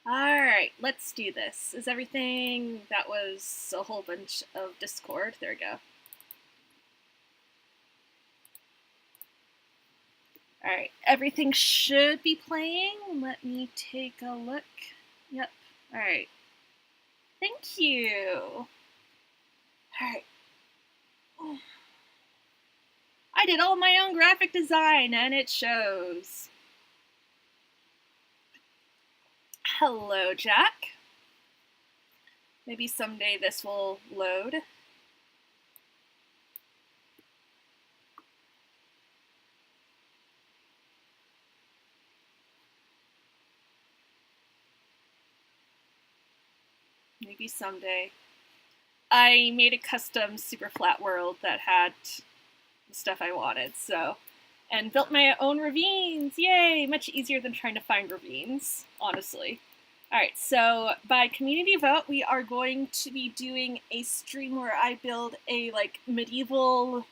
Alright, let's do this. Is everything... That was a whole bunch of Discord. There we go. Alright, everything should be playing. Let me take a look. Yep. Alright. Thank you. Alright. I did all my own graphic design and it shows. Hello, Jack. Maybe someday this will load. Maybe someday. I made a custom super flat world that had the stuff I wanted, so... And built my own ravines! Yay! Much easier than trying to find ravines, honestly. Alright, so by community vote, we are going to be doing a stream where I build a, like, medieval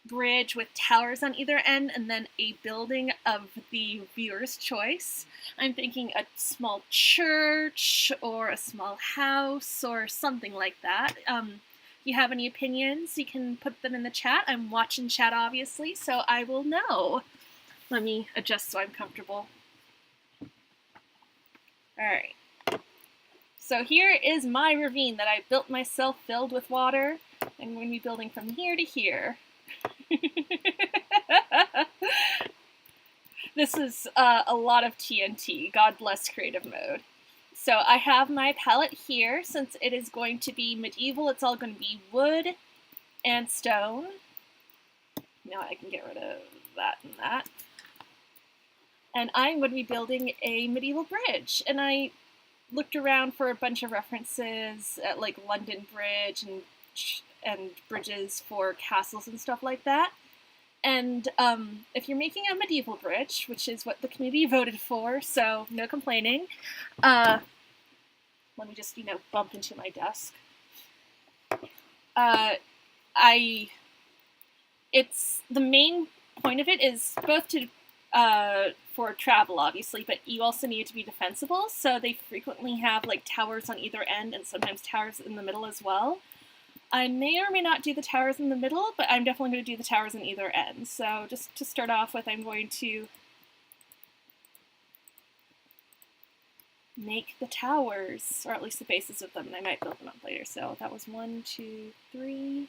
bridge with towers on either end, and then a building of the viewer's choice. I'm thinking a small church, or a small house, or something like that. If you have any opinions, you can put them in the chat. I'm watching chat, obviously, so I will know. Let me adjust so I'm comfortable. Alright. So here is my ravine that I built myself, filled with water. I'm going to be building from here to here. This is a lot of TNT. God bless creative mode. So I have my palette here. Since it is going to be medieval, it's all going to be wood and stone. Now I can get rid of that and that. And I'm going to be building a medieval bridge. And I looked around for a bunch of references at like London Bridge and bridges for castles and stuff like that. And if you're making a medieval bridge, which is what the community voted for, so no complaining, let me just, bump into my desk. It's the main point of it is both to for travel, obviously, but you also need it to be defensible, so they frequently have like towers on either end and sometimes towers in the middle as well. I may or may not do the towers in the middle, but I'm definitely going to do the towers on either end. So just to start off with, I'm going to make the towers, or at least the bases of them, and I might build them up later. So that was 1, 2, 3,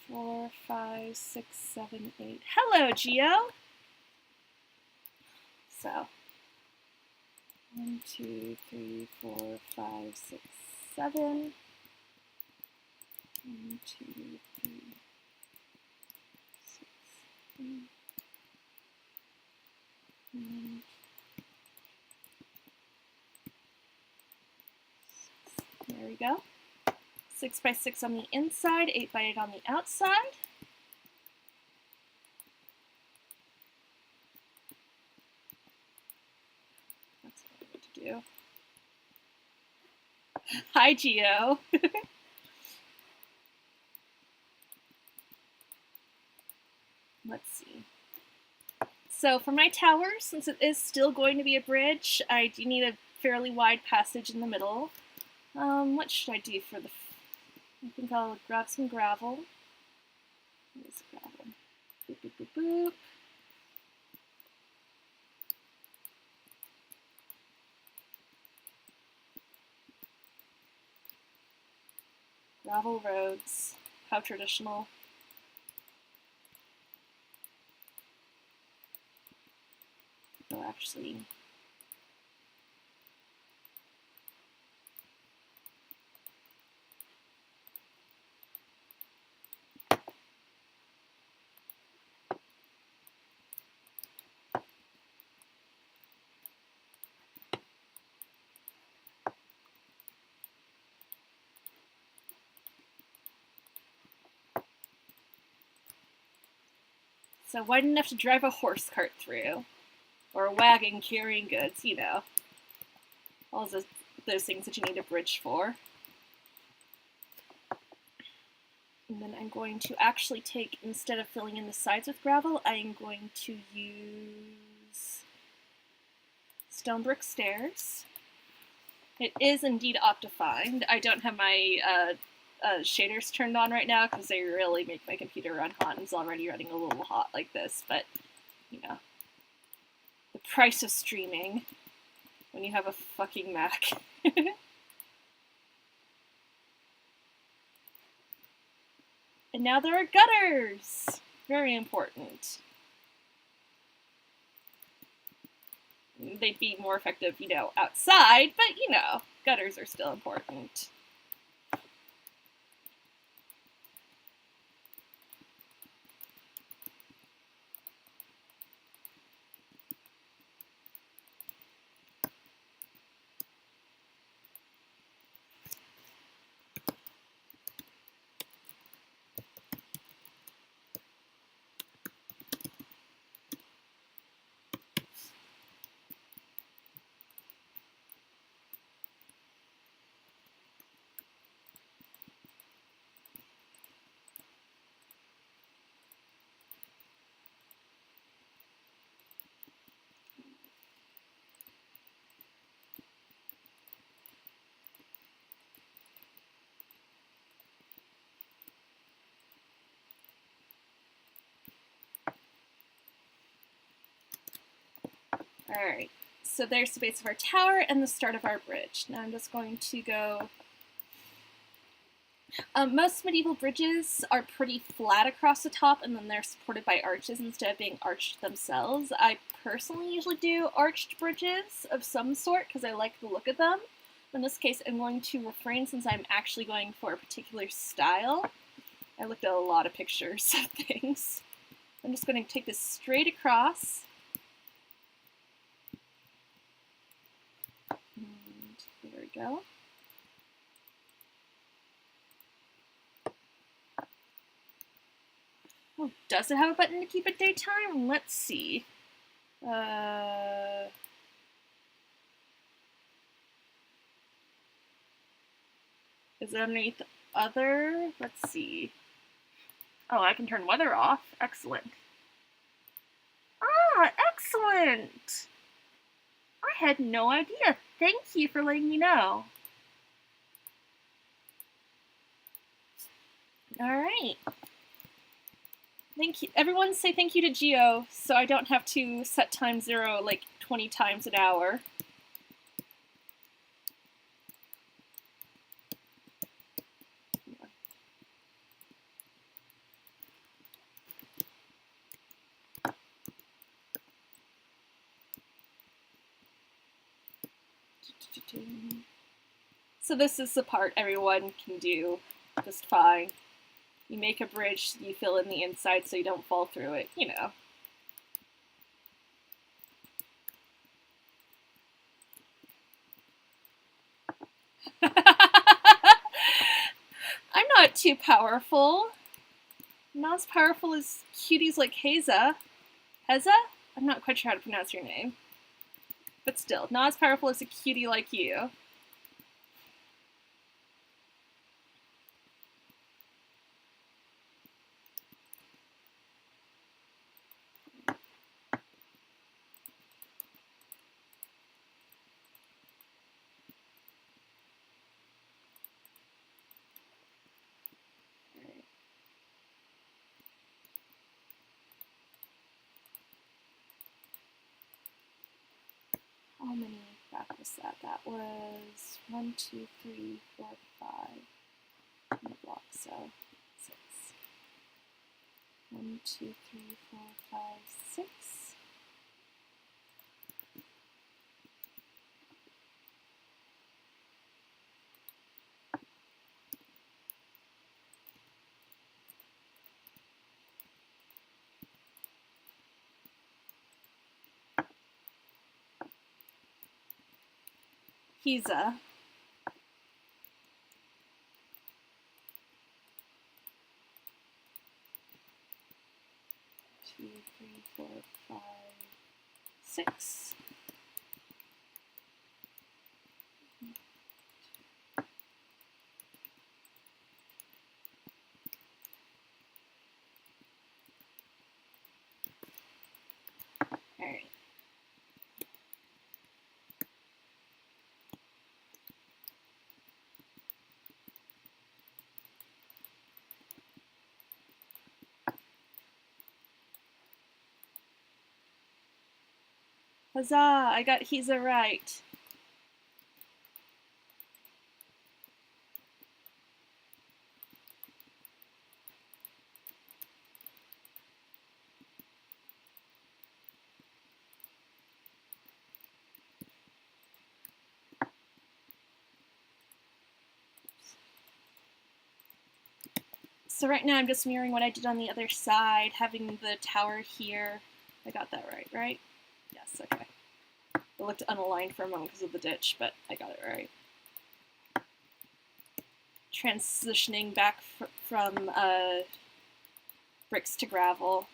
4, 5, 6, 7, 8. Hello, Geo! So 1, 2, 3, 4, 5, 6, 7. 1, 2, 3, 6, 7, 9, 6. There we go. 6 by 6 on the inside, 8 by 8 on the outside. That's what I want to do. Hi, Geo. Let's see. So for my tower, since it is still going to be a bridge, I do need a fairly wide passage in the middle. What should I do for the... I think I'll grab some gravel. Where's gravel? Boop, boop, boop, boop. Gravel roads. How traditional. Oh, actually... So why didn't I have to drive a horse cart through? Or a wagon carrying goods, all those things that you need a bridge for. And then I'm going to actually take, instead of filling in the sides with gravel, I'm going to use stone brick stairs. It is indeed Optified. I don't have my shaders turned on right now because they really make my computer run hot, and it's already running a little hot like this, but, you know, the price of streaming when you have a fucking Mac. And now there are gutters! Very important. They'd be more effective, you know, outside, but, you know, gutters are still important. Alright, so there's the base of our tower and the start of our bridge. Now I'm just going to go... most medieval bridges are pretty flat across the top, and then they're supported by arches instead of being arched themselves. I personally usually do arched bridges of some sort because I like the look of them. In this case, I'm going to refrain since I'm actually going for a particular style. I looked at a lot of pictures of things. I'm just going to take this straight across. And there we go. Oh, does it have a button to keep it daytime? Let's see. Is it underneath other? Let's see. Oh, I can turn weather off. Excellent. Ah, excellent! I had no idea. Thank you for letting me know. Alright. Thank you. Everyone say thank you to Geo, so I don't have to set time 0 like 20 times an hour. So this is the part everyone can do just fine. You make a bridge, you fill in the inside so you don't fall through it, you know. I'm not too powerful. I'm not as powerful as cuties like Heza. Heza? I'm not quite sure how to pronounce your name. But still, not as powerful as a cutie like you. How many back was that? That was 1, 2, 3, 4, 5. Block, so 6. 1, 2, 3, 4, 5, 6. Heza. Two, three, 4, 5, 6. All right. Huzzah! I got Hisa right. So right now I'm just mirroring what I did on the other side, having the tower here. I got that right, right? Yes, okay. It looked unaligned for a moment because of the ditch, but I got it right. Transitioning back from bricks to gravel.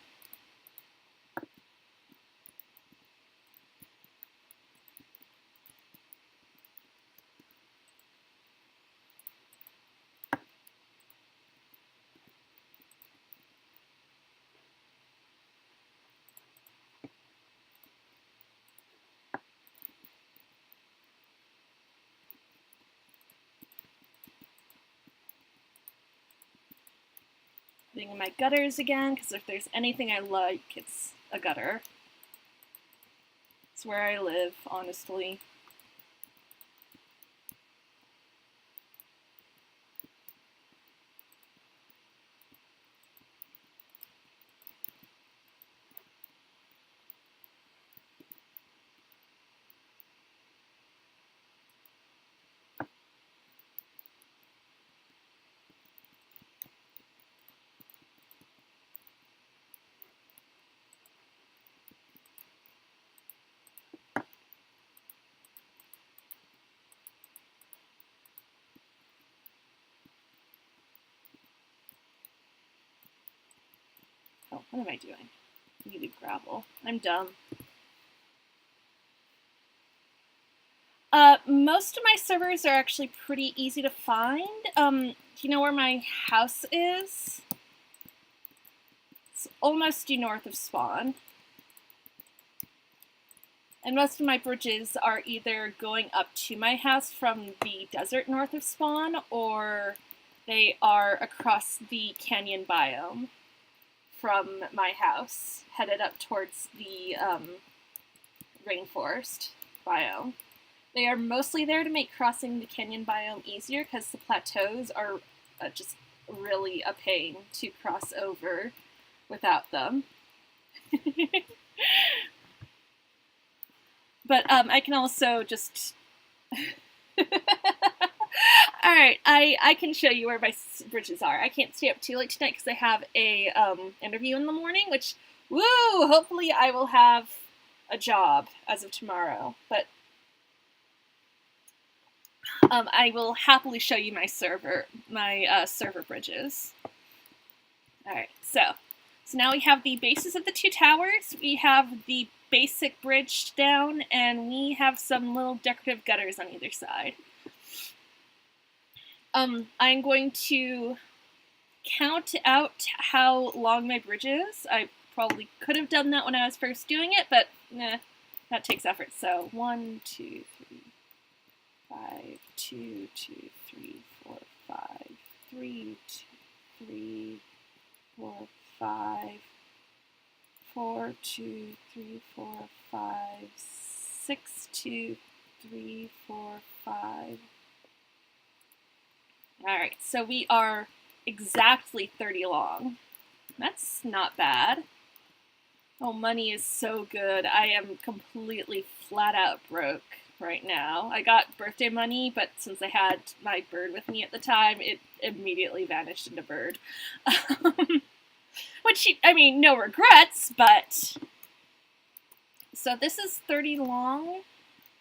Putting in my gutters again, because if there's anything I like, it's a gutter. It's where I live, honestly. Oh, what am I doing? I needed gravel. I'm dumb. Most of my servers are actually pretty easy to find. Do you know where my house is? It's almost due north of spawn. And most of my bridges are either going up to my house from the desert north of spawn, or they are across the canyon biome from my house, headed up towards the rainforest biome. They are mostly there to make crossing the canyon biome easier because the plateaus are just really a pain to cross over without them. But I can also just... Alright, I can show you where my bridges are. I can't stay up too late tonight because I have a interview in the morning, which, woo, hopefully I will have a job as of tomorrow. But I will happily show you my server bridges. Alright, so now we have the bases of the two towers, we have the basic bridge down, and we have some little decorative gutters on either side. I'm going to count out how long my bridge is. I probably could have done that when I was first doing it, but that takes effort. So 1, 2, 3, 5, 2, 2, 3, 4, 5, 3, 2, 3, 4, 5, 4, 2, 3, 4, 5, 6, 2, 3, 4, 5. Alright, so we are exactly 30 long. That's not bad. Oh, money is so good. I am completely flat out broke right now. I got birthday money, but since I had my bird with me at the time, it immediately vanished into bird. Which, I mean, no regrets, but... So this is 30 long.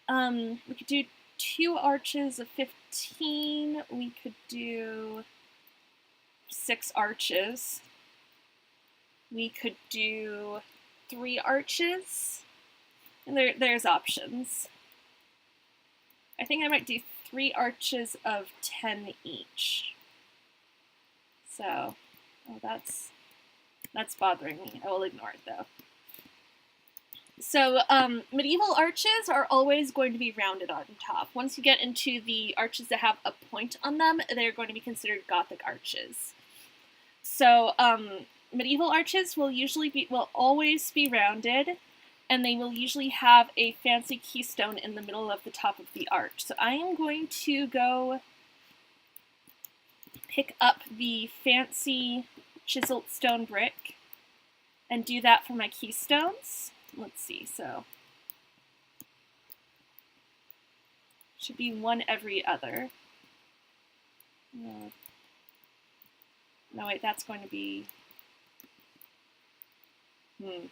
We could do 2 arches of 15. We could do 6 arches. We could do 3 arches. And there's options. I think I might do 3 arches of 10 each. So, oh, that's bothering me. I will ignore it though. So, medieval arches are always going to be rounded on top. Once you get into the arches that have a point on them, they're going to be considered Gothic arches. So, medieval arches will always be rounded, and they will usually have a fancy keystone in the middle of the top of the arch. So I am going to go pick up the fancy chiseled stone brick and do that for my keystones. Let's see, so should be one every other. No, wait, that's going to be, oh,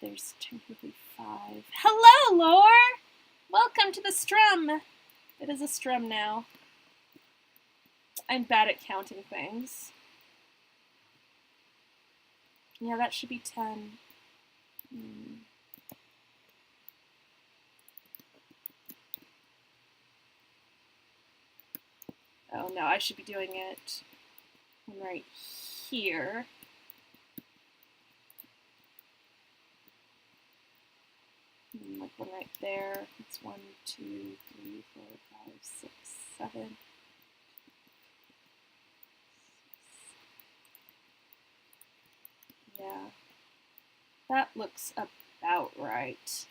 there's technically 5. Hello, Lore! Welcome to the strum! It is a strum now. I'm bad at counting things. Yeah, that should be 10. Oh no, I should be doing it right here. Like one right there. It's 1, 2, 3, 4, 5, 6, 7. Yeah, that looks about right.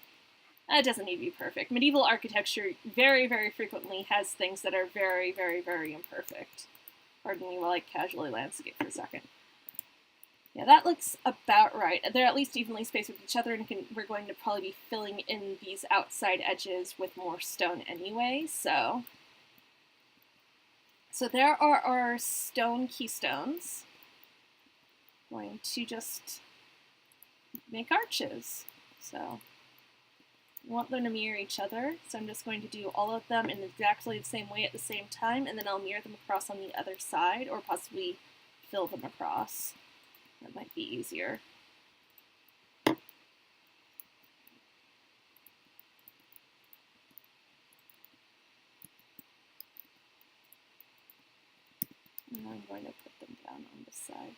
That doesn't need to be perfect. Medieval architecture very, very frequently has things that are very, very, very imperfect. Pardon me while I casually landscape for a second. Yeah, that looks about right. They're at least evenly spaced with each other, and we're going to probably be filling in these outside edges with more stone anyway, so there are our stone keystones. Going to just make arches. So I want them to mirror each other, so I'm just going to do all of them in exactly the same way at the same time, and then I'll mirror them across on the other side, or possibly fill them across. That might be easier. And I'm going to put them down on this side,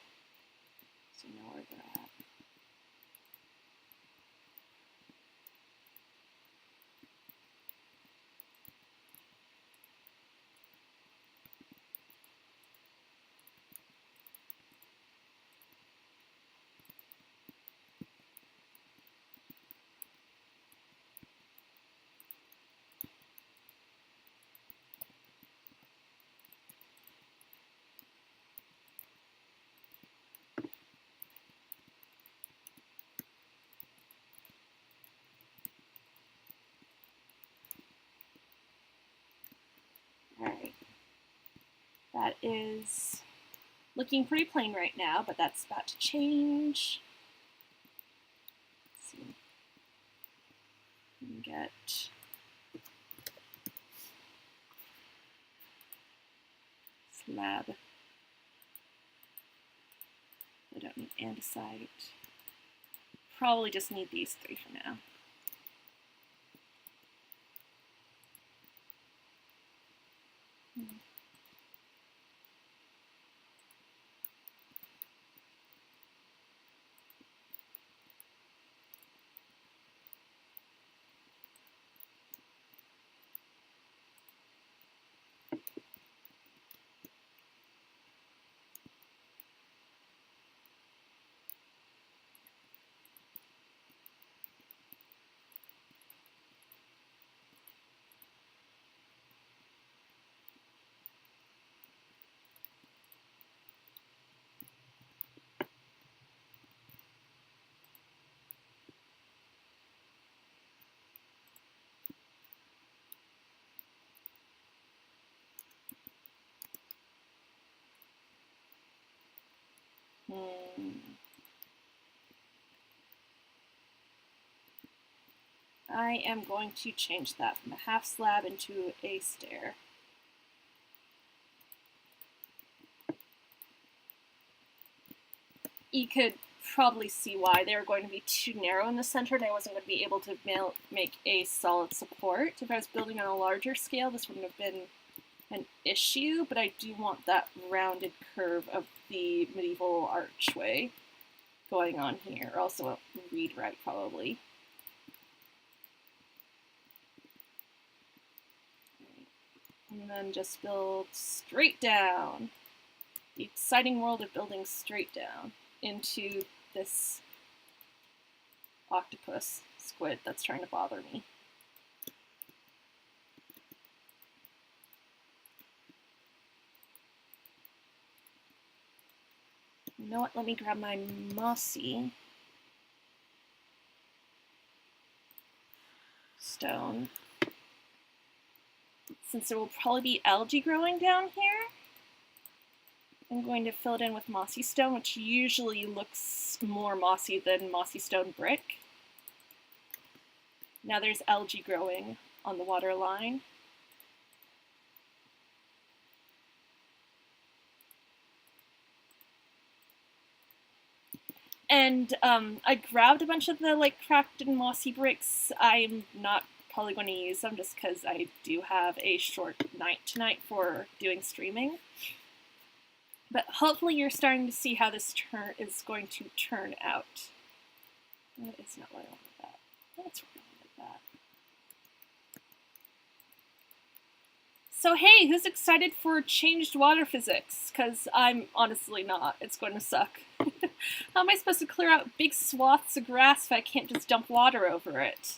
so you know where they're at. Alright, that is looking pretty plain right now, but that's about to change. Let's see. Get slab. I don't need andesite. Probably just need these 3 for now. I am going to change that from a half slab into a stair. You could probably see why they were going to be too narrow in the center, and I wasn't going to be able to make a solid support. If I was building on a larger scale, this wouldn't have been an issue, but I do want that rounded curve of the medieval archway going on here. Also a read right, probably. And then just build straight down. The exciting world of building straight down. into this octopus squid that's trying to bother me. You know what? Let me grab my mossy stone. Since there will probably be algae growing down here, I'm going to fill it in with mossy stone, which usually looks more mossy than mossy stone brick. Now there's algae growing on the water line. And I grabbed a bunch of the like cracked and mossy bricks. I'm not probably going to use them just because I do have a short night tonight for doing streaming. But hopefully you're starting to see how this is going to turn out. That is not what I wanted that. That's what I wanted that. So hey, who's excited for changed water physics? Because I'm honestly not. It's going to suck. How am I supposed to clear out big swaths of grass if I can't just dump water over it?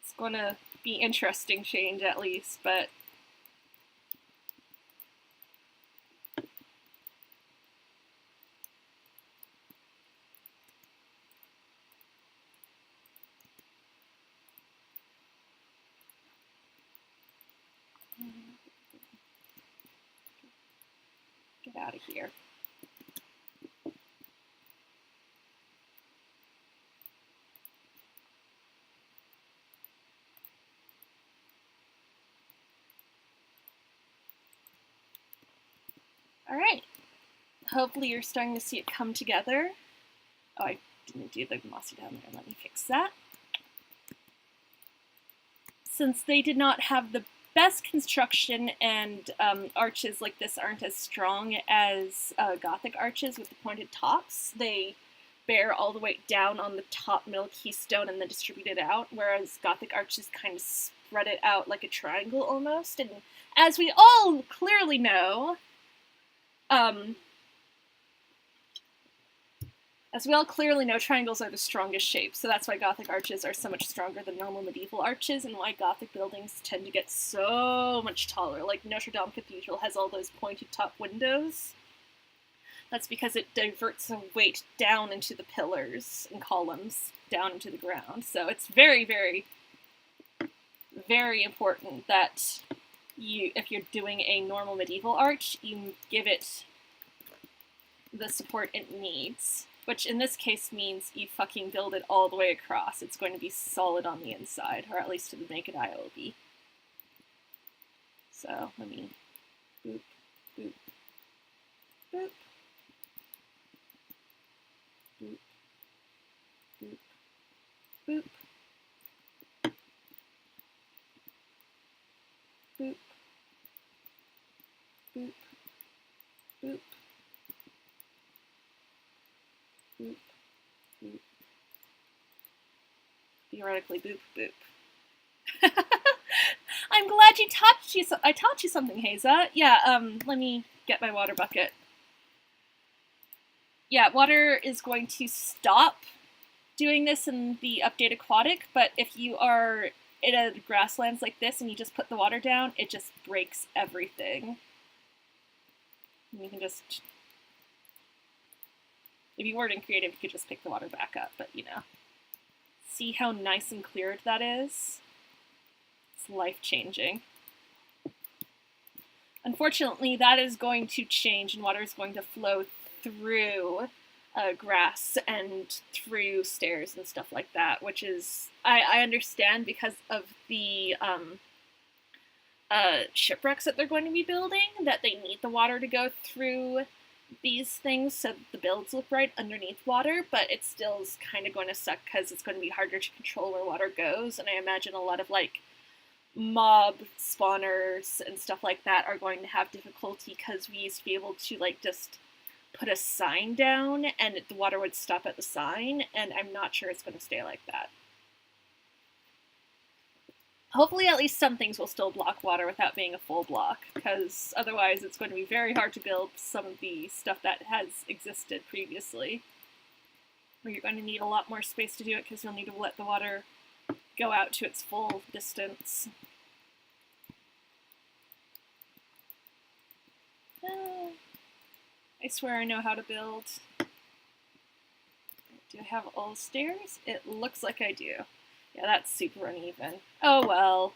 It's going to be interesting change at least, but get out of here. All right. Hopefully you're starting to see it come together. Oh, I didn't do the mossy down there. Let me fix that. Since they did not have the best construction and arches like this aren't as strong as Gothic arches with the pointed tops, they bear all the way down on the top middle keystone and then distribute it out, whereas Gothic arches kind of spread it out like a triangle almost. And as we all clearly know, triangles are the strongest shape, so that's why Gothic arches are so much stronger than normal medieval arches, and why Gothic buildings tend to get so much taller. Like Notre Dame Cathedral has all those pointed top windows. That's because it diverts a weight down into the pillars and columns, down into the ground. So it's very, very, very important that if you're doing a normal medieval arch, you give it the support it needs, which in this case means you fucking build it all the way across. It's going to be solid on the inside, or at least to the naked eye it will be. So let me boop, boop, boop, boop, boop, boop, boop, boop, boop, boop, boop. Theoretically, boop, boop. I'm glad I taught you something, Haza. Yeah, let me get my water bucket. Yeah, water is going to stop doing this in the update aquatic, but if you are in a grasslands like this and you just put the water down, it just breaks everything. And you can just, if you weren't in creative, you could just pick the water back up, but you know. See how nice and cleared that is? It's life-changing. Unfortunately, that is going to change and water is going to flow through grass and through stairs and stuff like that, which is, I understand because of the shipwrecks that they're going to be building, that they need the water to go through these things so that the builds look right underneath water, but it still is kind of going to suck because it's going to be harder to control where water goes, and I imagine a lot of like mob spawners and stuff like that are going to have difficulty because we used to be able to like just put a sign down and the water would stop at the sign, and I'm not sure it's going to stay like that. Hopefully at least some things will still block water without being a full block, because otherwise it's going to be very hard to build some of the stuff that has existed previously. Or you're going to need a lot more space to do it because you'll need to let the water go out to its full distance. I swear I know how to build. Do I have all the stairs? It looks like I do. Yeah, that's super uneven. Oh well,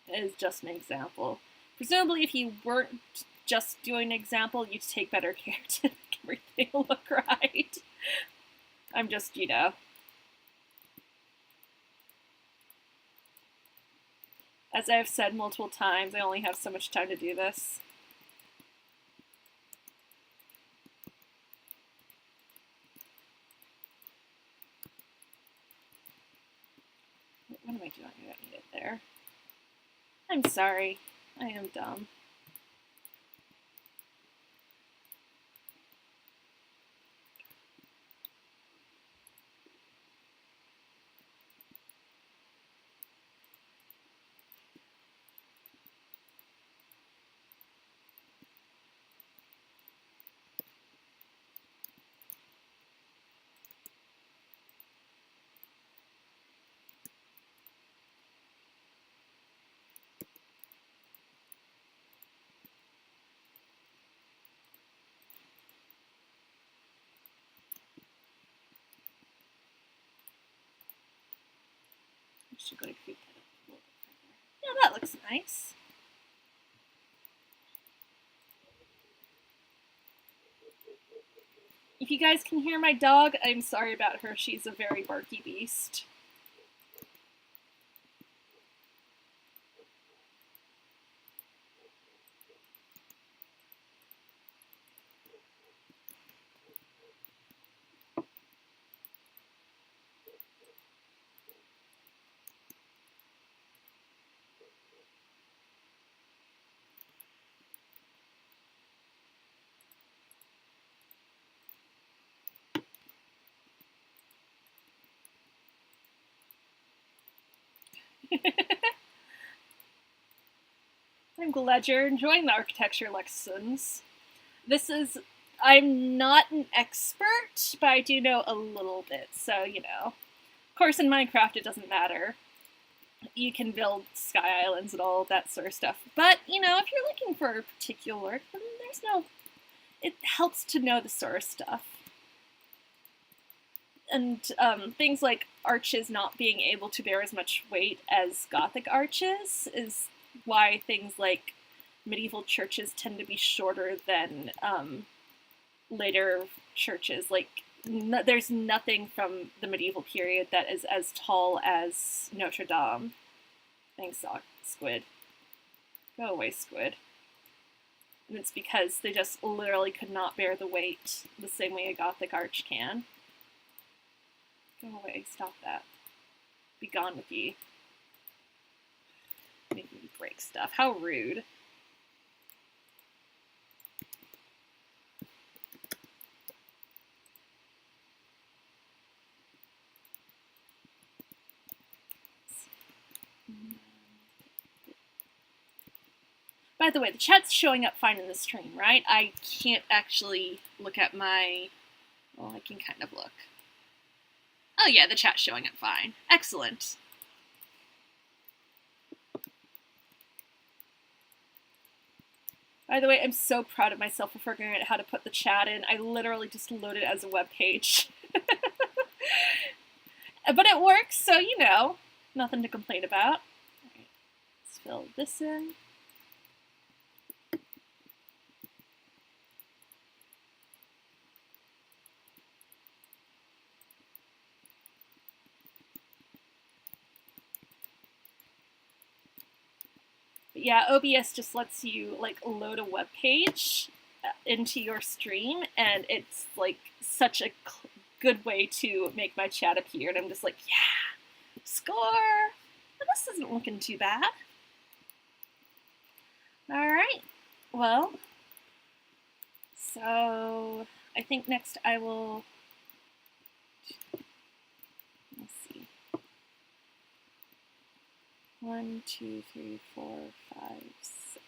it is just an example. Presumably if you weren't just doing an example, you'd take better care to make everything look right. I'm just, you know. As I've said multiple times, I only have so much time to do this. What am I doing? I don't need it there. I'm sorry. I am dumb. I should go to creep that up a little bit further. Yeah, that looks nice. If you guys can hear my dog, I'm sorry about her. She's a very barky beast. I'm glad you're enjoying the architecture lessons. I'm not an expert, but I do know a little bit, so, you know. Of course, in Minecraft, it doesn't matter. You can build sky islands and all that sort of stuff. But, you know, if you're looking for a particular, then it helps to know the sort of stuff. And things like arches not being able to bear as much weight as Gothic arches is why things like medieval churches tend to be shorter than later churches. Like, there's nothing from the medieval period that is as tall as Notre Dame. Thanks, Squid. Go away, Squid. And it's because they just literally could not bear the weight the same way a Gothic arch can. Go away, stop that. Be gone with ye. Making me break stuff. How rude. By the way, the chat's showing up fine in the stream, right? I can't actually look at my... Well, I can kind of look. Oh yeah, the chat's showing up fine. Excellent. By the way, I'm so proud of myself for figuring out how to put the chat in. I literally just loaded it as a web page. But it works, so you know, nothing to complain about. All right, let's fill this in. But yeah, OBS just lets you like load a web page into your stream, and it's like such a good way to make my chat appear. And I'm just like, yeah, score. But this isn't looking too bad. All right. Well, so I think next I will. Let's see. 1, 2, 3, 4, 5, 6.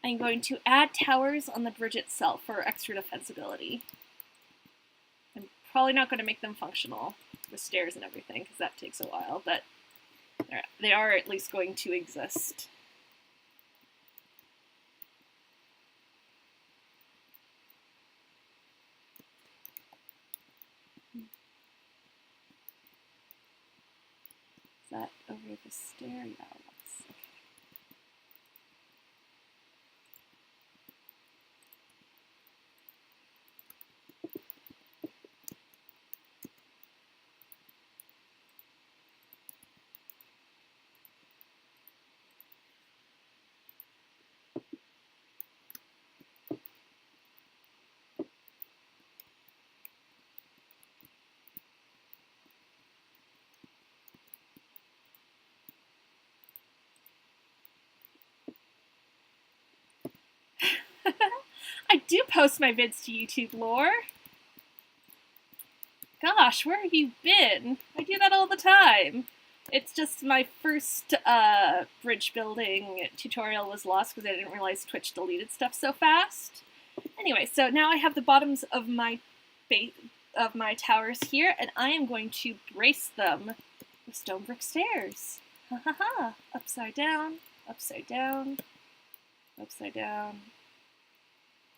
I'm going to add towers on the bridge itself for extra defensibility. I'm probably not going to make them functional with stairs and everything because that takes a while, but they are at least going to exist. Is that over the stair? Yeah, that's okay. I do post my vids to YouTube, Lore. Gosh, where have you been? I do that all the time. It's just my first bridge building tutorial was lost because I didn't realize Twitch deleted stuff so fast. Anyway, so now I have the bottoms of my towers here, and I am going to brace them with stone brick stairs. Ha ha ha! Upside down, upside down, upside down,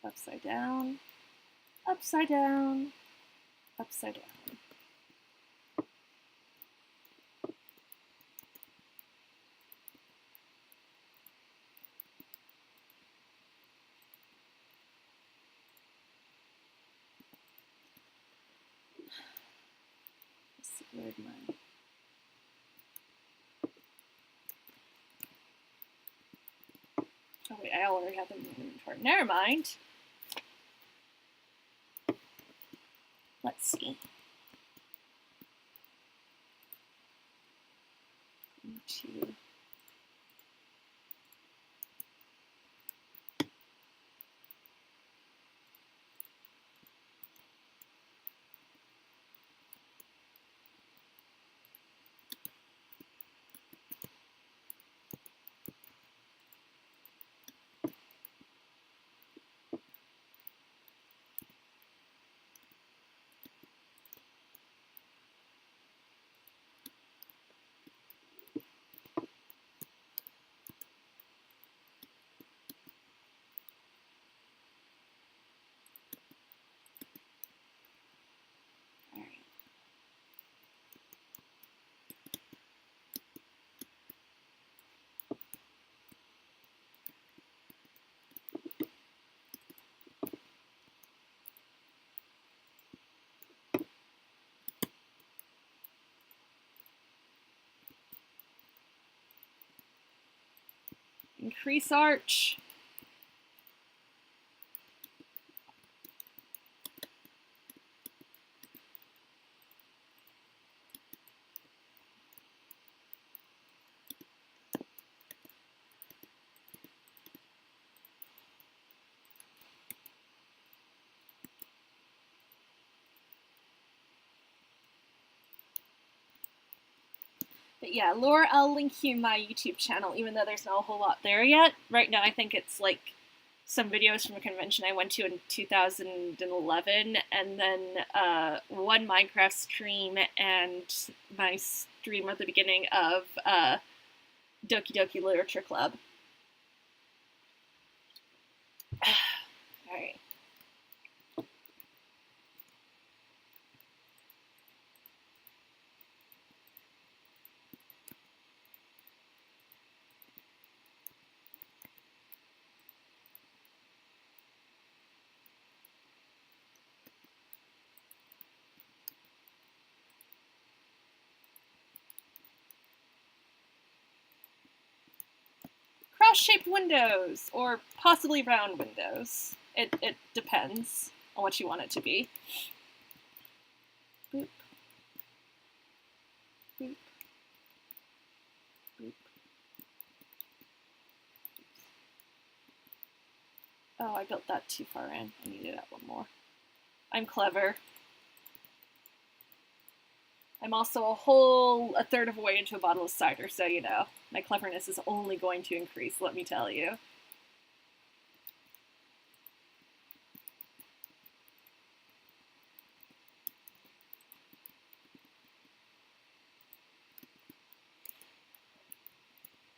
upside down, upside down, upside down. Let's see, where'd my... Oh wait, I already have them in the inventory. Never mind. Let's see. Into increase arch. But yeah, Laura, I'll link you my YouTube channel, even though there's not a whole lot there yet. Right now, I think it's like some videos from a convention I went to in 2011, and then one Minecraft stream, and my stream at the beginning of Doki Doki Literature Club. Alright. Cross-shaped windows, or possibly round windows. It depends on what you want it to be. Boop. Boop. Oh, I built that too far in. I needed that one more. I'm clever. I'm also a third of a way into a bottle of cider, so you know, my cleverness is only going to increase, let me tell you.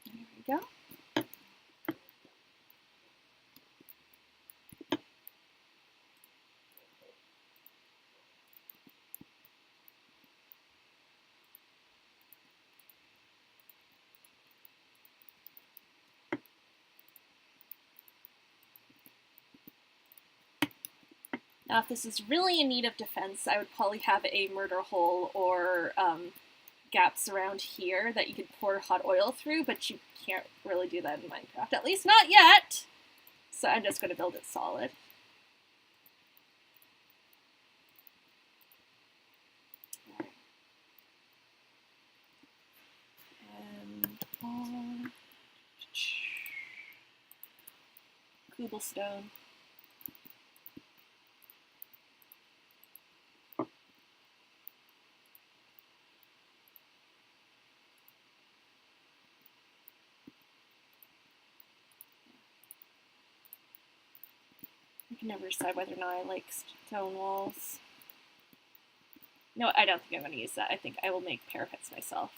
There we go. Now, if this is really in need of defense, I would probably have a murder hole or gaps around here that you could pour hot oil through, but you can't really do that in Minecraft. At least not yet! So I'm just going to build it solid. And cobblestone. I can never decide whether or not I like stone walls. No, I don't think I'm going to use that. I think I will make parapets myself.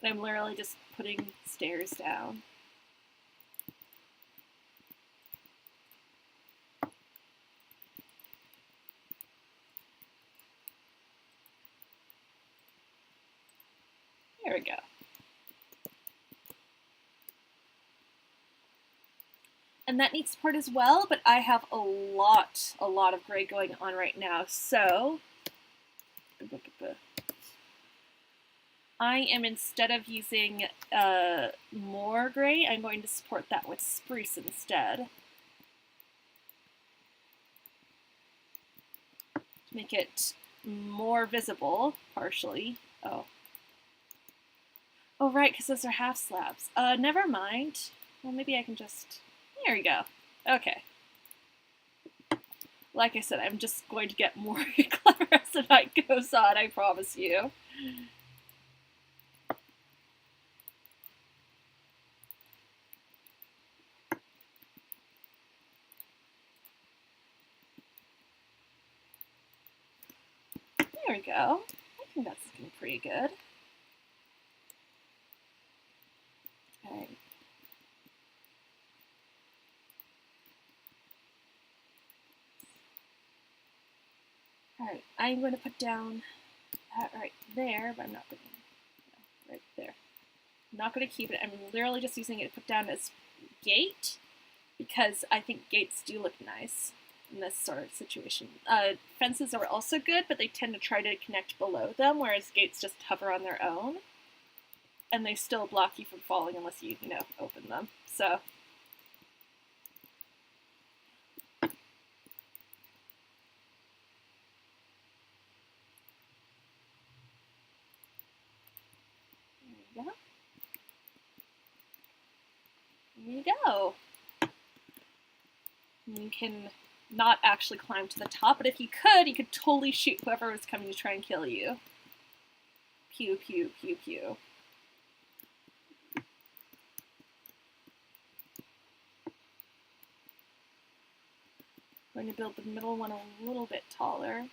But I'm literally just putting stairs down. There we go. And that needs support as well, but I have a lot of gray going on right now, so I am, instead of using more gray, I'm going to support that with spruce instead. To make it more visible, partially. Oh, right, because those are half slabs. Never mind. Well, maybe I can just... There we go. Okay. Like I said, I'm just going to get more clever as the night goes on, I promise you. There we go. I think that's looking pretty good. Okay. Alright, I'm going to put down that right there, but I'm not going to, right there. I'm not going to keep it. I'm literally just using it to put down as gate, because I think gates do look nice in this sort of situation. Fences are also good, but they tend to try to connect below them, whereas gates just hover on their own. And they still block you from falling unless you, open them. So... There you go. You can not actually climb to the top, but if you could totally shoot whoever was coming to try and kill you. Pew, pew, pew, pew. I'm going to build the middle one a little bit taller.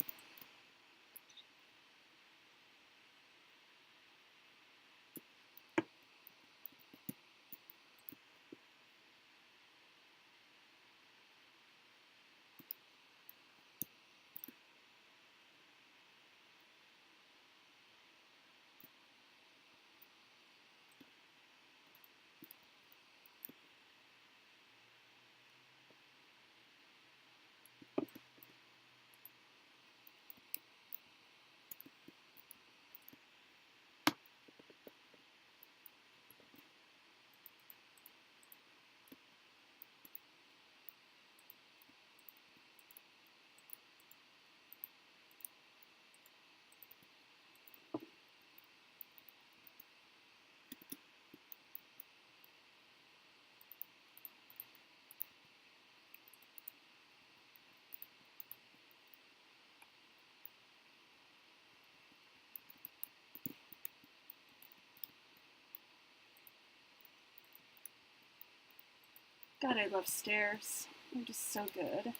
God, I love stairs. They're just so good.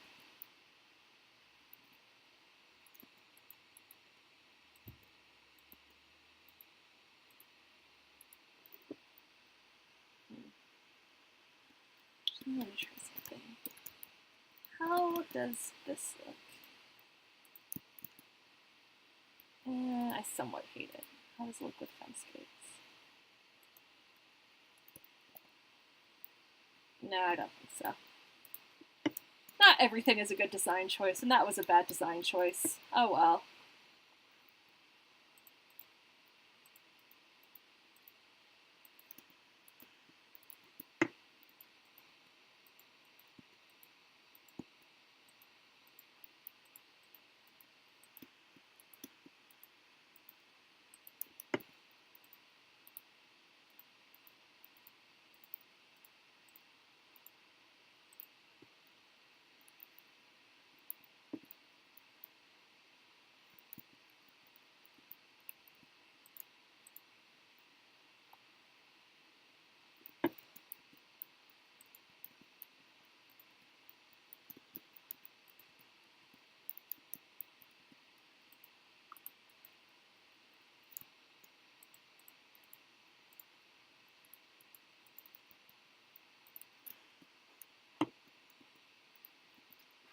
I'm gonna try something. How does this look? I somewhat hate it. How does it look with fence gates? No, I don't think so. Not everything is a good design choice, and that was a bad design choice. Oh well.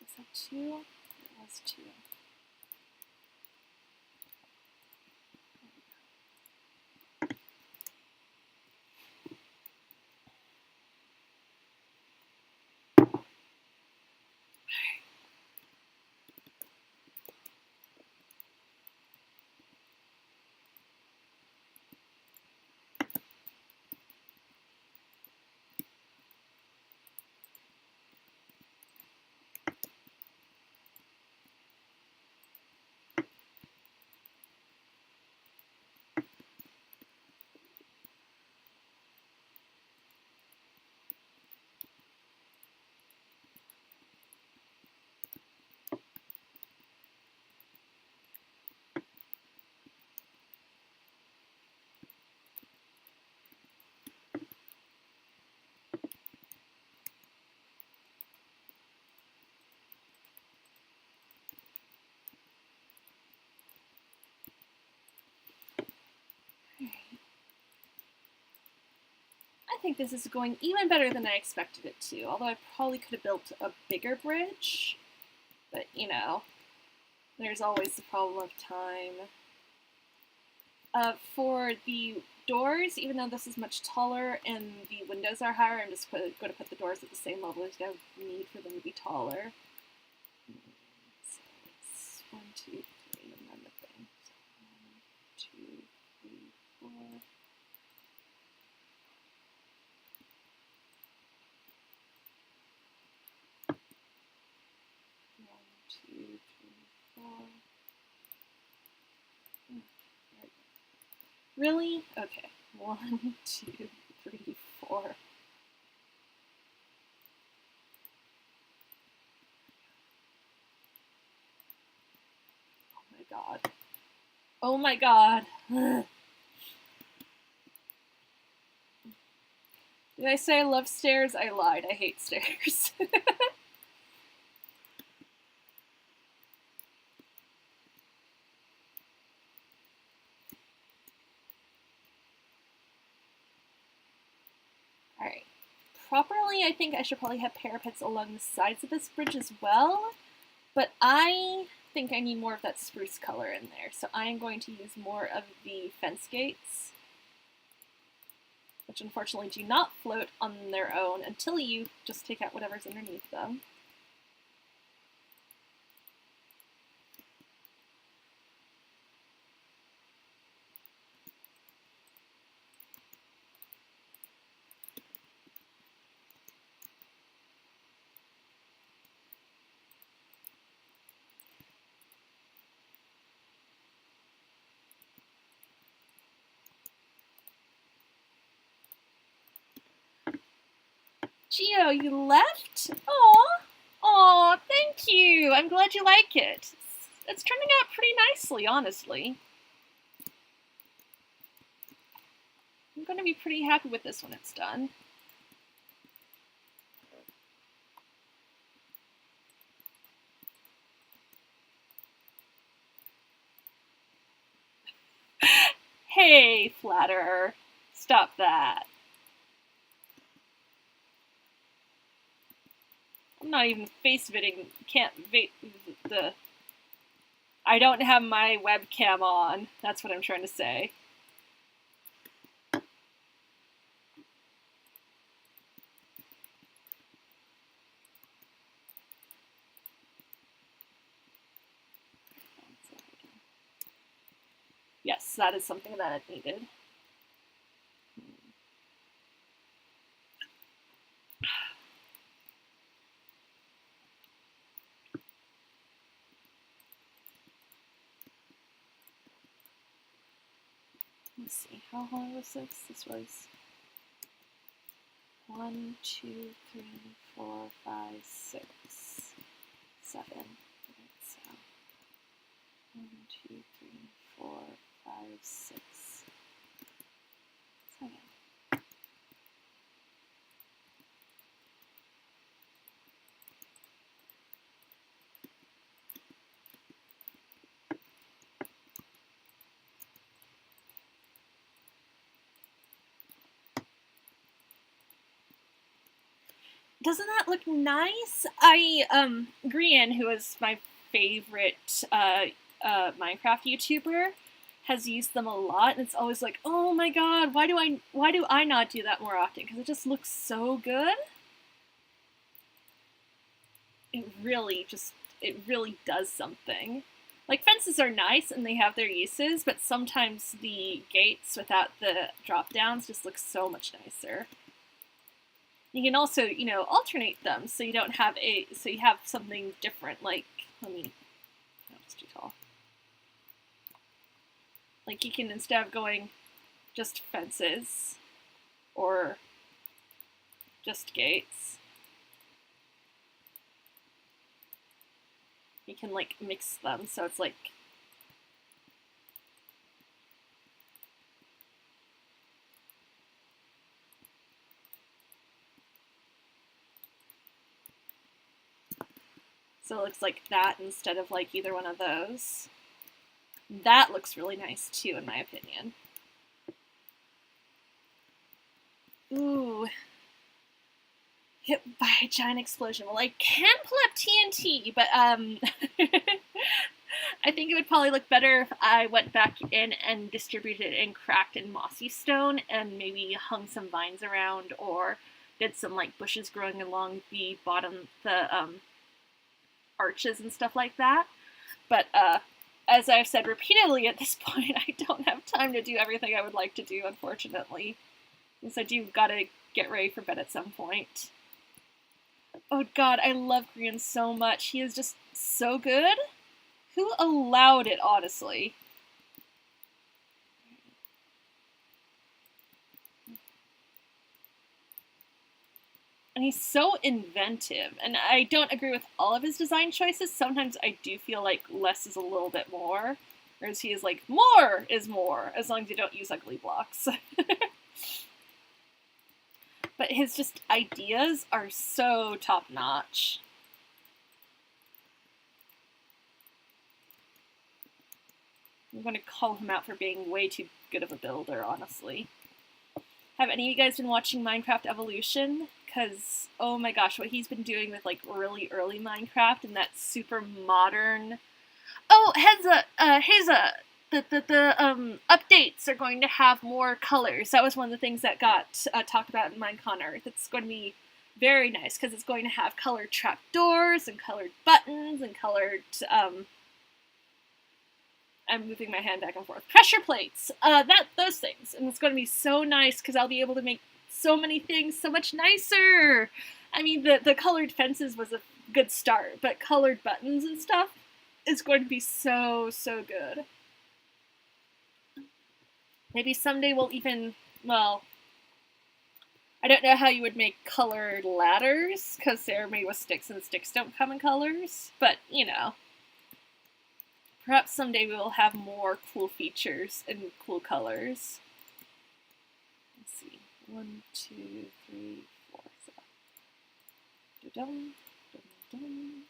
Was that 2? It was 2. I think this is going even better than I expected it to, although I probably could have built a bigger bridge. But, you know, there's always the problem of time. For the doors, even though this is much taller and the windows are higher, I'm just going to put the doors at the same level. There's no need for them to be taller. So it's 1, 2, 3, and then the thing. So 1, 2, 3, 4. 1, 2, 3, 4. Really? Okay. 1, 2, 3, 4. Oh my god. Oh my god. Did I say I love stairs? I lied. I hate stairs. Alright. Properly, I think I should probably have parapets along the sides of this bridge as well, but I think I need more of that spruce color in there, so I'm going to use more of the fence gates, which unfortunately do not float on their own until you just take out whatever's underneath them. Geo, you left? Aw. Aw, thank you. I'm glad you like it. It's turning out pretty nicely, honestly. I'm going to be pretty happy with this when it's done. Hey, flatterer, stop that. I'm not even face viding. Can't the. I don't have my webcam on. That's what I'm trying to say. Yes, that is something that it needed. Let's see, how long was this? This was 1, 2, 3, 4, 5, 6, 7. So 1, 2, 3, 4, 5, 6, 7. Doesn't that look nice? Grian, who is my favorite Minecraft YouTuber, has used them a lot, and it's always like, oh my god, why do I not do that more often? Because it just looks so good. It really does something. Like, fences are nice and they have their uses, but sometimes the gates without the drop downs just look so much nicer. You can also, alternate them so you don't have so you have something different. Like, no, it's too tall. Like, you can, instead of going just fences or just gates, you can, like, mix them so it's like, so it looks like that instead of like either one of those. That looks really nice too, in my opinion. Ooh. Hit by a giant explosion. Well, I can pull up TNT, but I think it would probably look better if I went back in and distributed it in cracked and mossy stone and maybe hung some vines around or did some like bushes growing along the bottom, the arches and stuff like that. But as I've said repeatedly at this point, I don't have time to do everything I would like to do, unfortunately. Because I do gotta get ready for bed at some point. Oh god, I love Grian so much. He is just so good. Who allowed it, honestly? And he's so inventive. And I don't agree with all of his design choices. Sometimes I do feel like less is a little bit more. Whereas he is like, more is more, as long as you don't use ugly blocks. But his just ideas are so top-notch. I'm going to call him out for being way too good of a builder, honestly. Have any of you guys been watching Minecraft Evolution? Because, oh my gosh, what he's been doing with, like, really early Minecraft and that super modern... Oh, Heza! The updates are going to have more colors. That was one of the things that got talked about in Minecon Earth. It's going to be very nice because it's going to have colored trapdoors and colored buttons and colored, I'm moving my hand back and forth. Pressure plates! Those things. And it's going to be so nice because I'll be able to make so many things so much nicer! I mean, the colored fences was a good start, but colored buttons and stuff is going to be so, so good. Maybe someday we'll even, well, I don't know how you would make colored ladders, because they're made with sticks and sticks don't come in colors, but, you know. Perhaps someday we will have more cool features and cool colors. Let's see. 1, 2, 3, 4. So. Dun, dun, dun.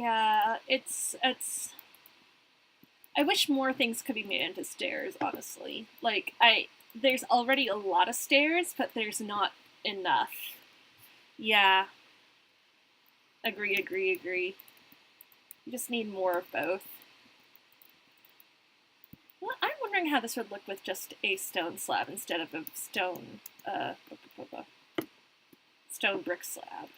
Yeah, it's I wish more things could be made into stairs, honestly. Like there's already a lot of stairs, but there's not enough. Yeah, agree. You just need more of both. Well, I'm wondering how this would look with just a stone slab instead of a stone brick slab.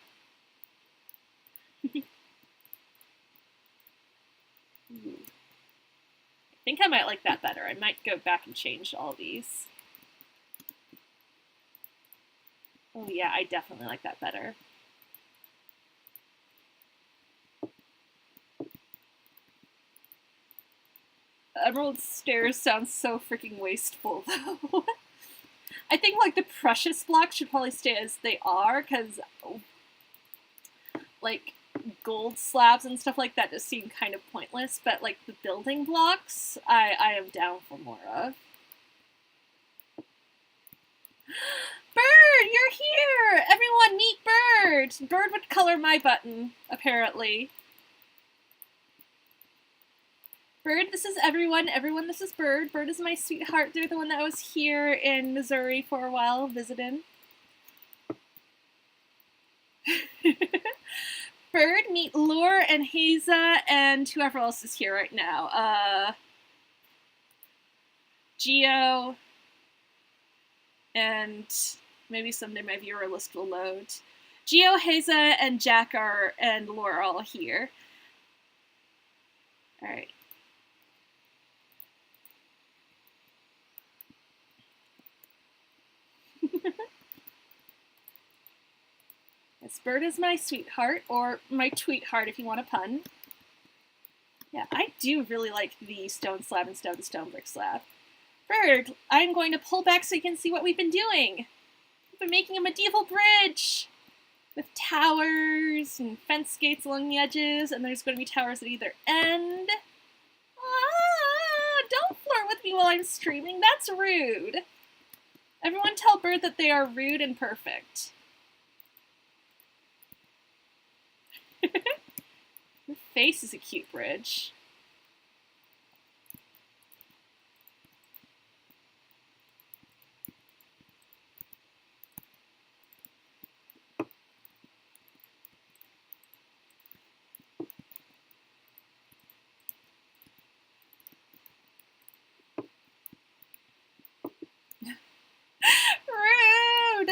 Ooh. I think I might like that better. I might go back and change all these. Oh yeah, I definitely like that better. Emerald Stairs sounds so freaking wasteful, though. I think, like, the precious blocks should probably stay as they are, because, like, gold slabs and stuff like that just seem kind of pointless, but, like, the building blocks, I am down for more of. Bird, you're here! Everyone meet Bird! Bird would color my button, apparently. Bird, this is everyone. Everyone, this is Bird. Bird is my sweetheart. They're the one that was here in Missouri for a while visiting. Bird, meet Lure and Haza and whoever else is here right now. Geo, and maybe someday my viewer list will load. Geo, Haza, and Jack and Lure are all here. All right. This Bird is my sweetheart, or my tweetheart if you want a pun. Yeah, I do really like the stone slab instead of the stone brick slab. Bird, I'm going to pull back so you can see what we've been doing. We've been making a medieval bridge with towers and fence gates along the edges, and there's going to be towers at either end. Ah, don't flirt with me while I'm streaming. That's rude. Everyone tell Bird that they are rude and perfect. Your face is a cute bridge. Rude!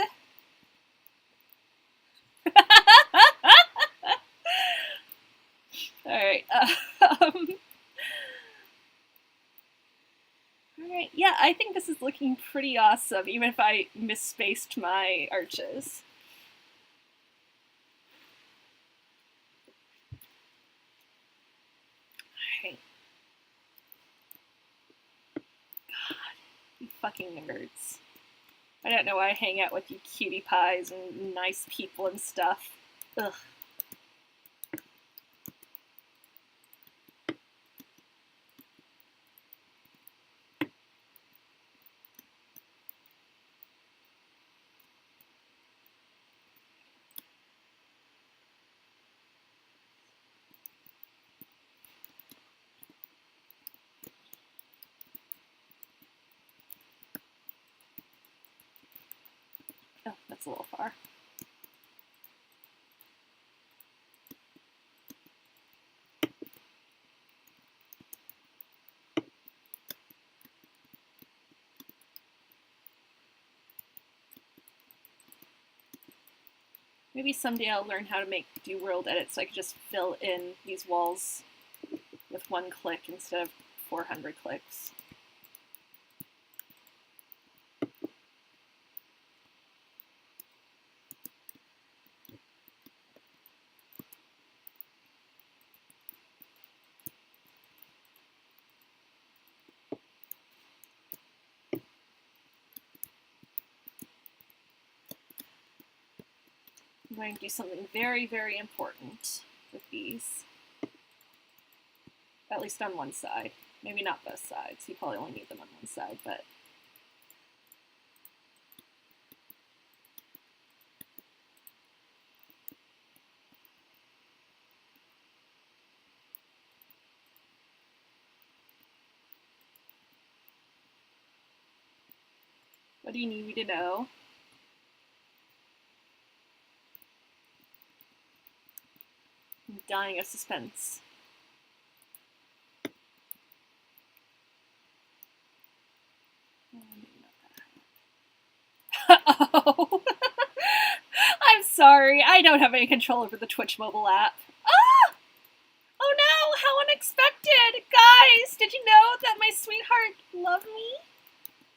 Alright, Alright, yeah, I think this is looking pretty awesome, even if I misspaced my arches. Alright. God, you fucking nerds. I don't know why I hang out with you cutie pies and nice people and stuff. Ugh. Oh, that's a little far. Maybe someday I'll learn how to do world edits so I can just fill in these walls with one click instead of 400 clicks. I'm going to do something very, very important with these. At least on one side. Maybe not both sides. You probably only need them on one side, but... What do you need me to know? I'm dying of suspense. Oh. I'm sorry. I don't have any control over the Twitch mobile app. Ah! Oh no! How unexpected! Guys, did you know that my sweetheart loved me?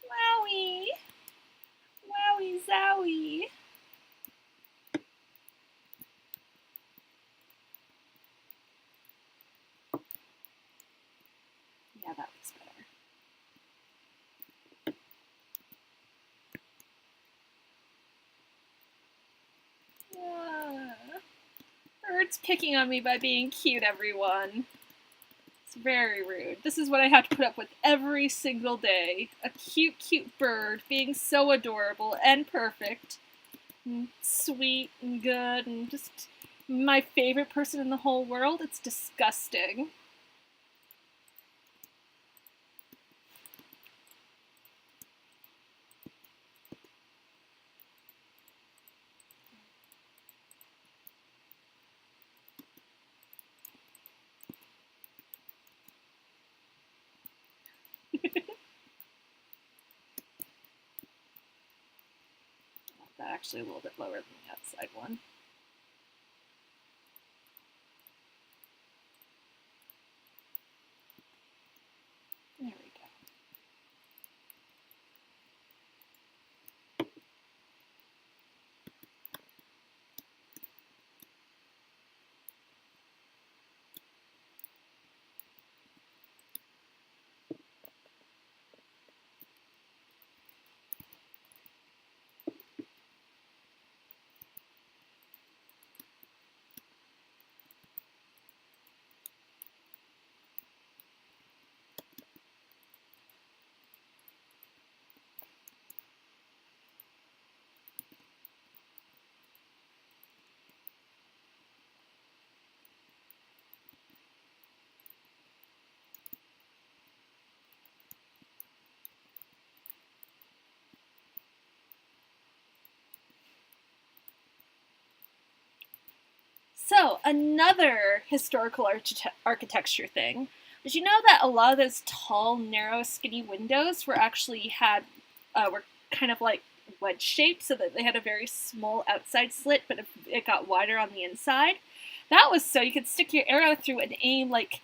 Wowie. Wowie zowie. Yeah, that looks better. Bird's picking on me by being cute, everyone. It's very rude. This is what I have to put up with every single day. A cute, cute bird being so adorable and perfect. And sweet and good and just my favorite person in the whole world. It's disgusting. That actually a little bit lower than the outside one. There we go. So, another historical architecture thing. Did you know that a lot of those tall, narrow, skinny windows were actually were kind of like wedge shaped, so that they had a very small outside slit, but it got wider on the inside? That was so you could stick your arrow through and aim like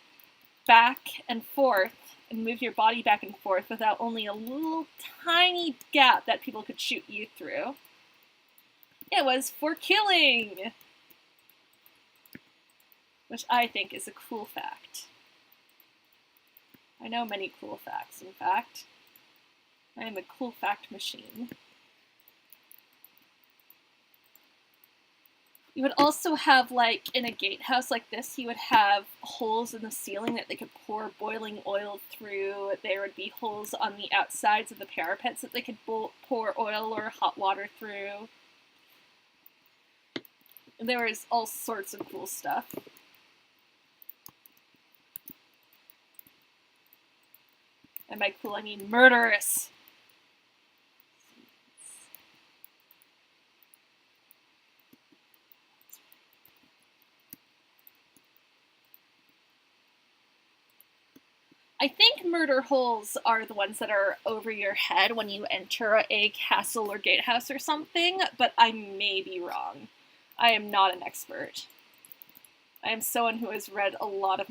back and forth and move your body back and forth without only a little tiny gap that people could shoot you through. It was for killing! Which I think is a cool fact. I know many cool facts, in fact. I am a cool fact machine. You would also have, like, in a gatehouse like this, you would have holes in the ceiling that they could pour boiling oil through. There would be holes on the outsides of the parapets that they could pour oil or hot water through. And there was all sorts of cool stuff. And by cool, I mean murderous. I think murder holes are the ones that are over your head when you enter a castle or gatehouse or something, but I may be wrong. I am not an expert. I am someone who has read a lot of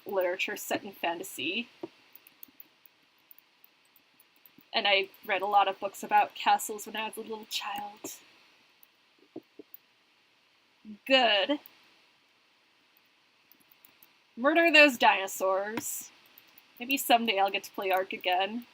literature set in fantasy. And I read a lot of books about castles when I was a little child. Good. Murder those dinosaurs. Maybe someday I'll get to play Ark again.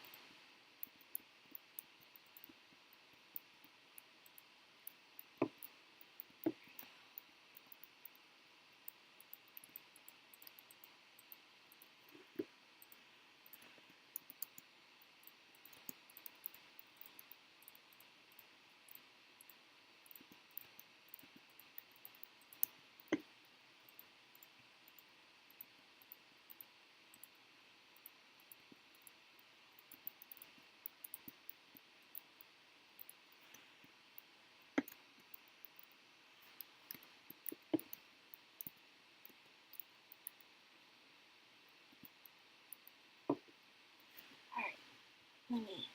Let me.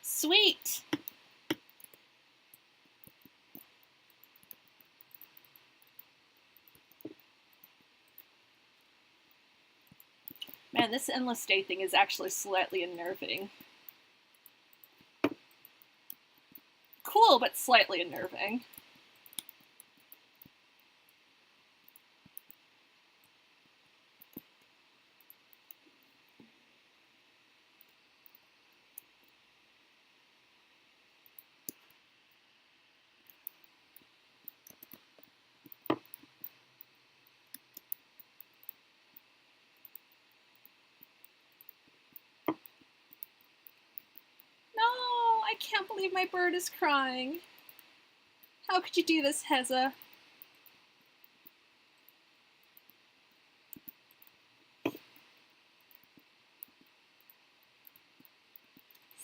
Sweet! Man, this endless day thing is actually slightly unnerving. Cool, but slightly unnerving. No, I can't believe my bird is crying. How could you do this, Heza?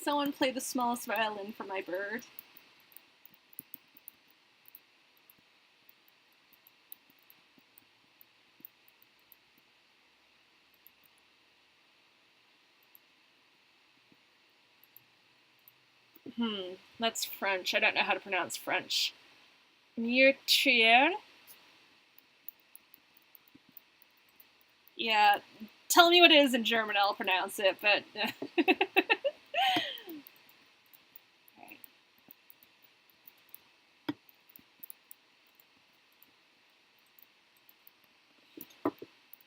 Someone play the smallest violin for my bird. That's French. I don't know how to pronounce French. Meurtrier? Yeah, tell me what it is in German, I'll pronounce it, but...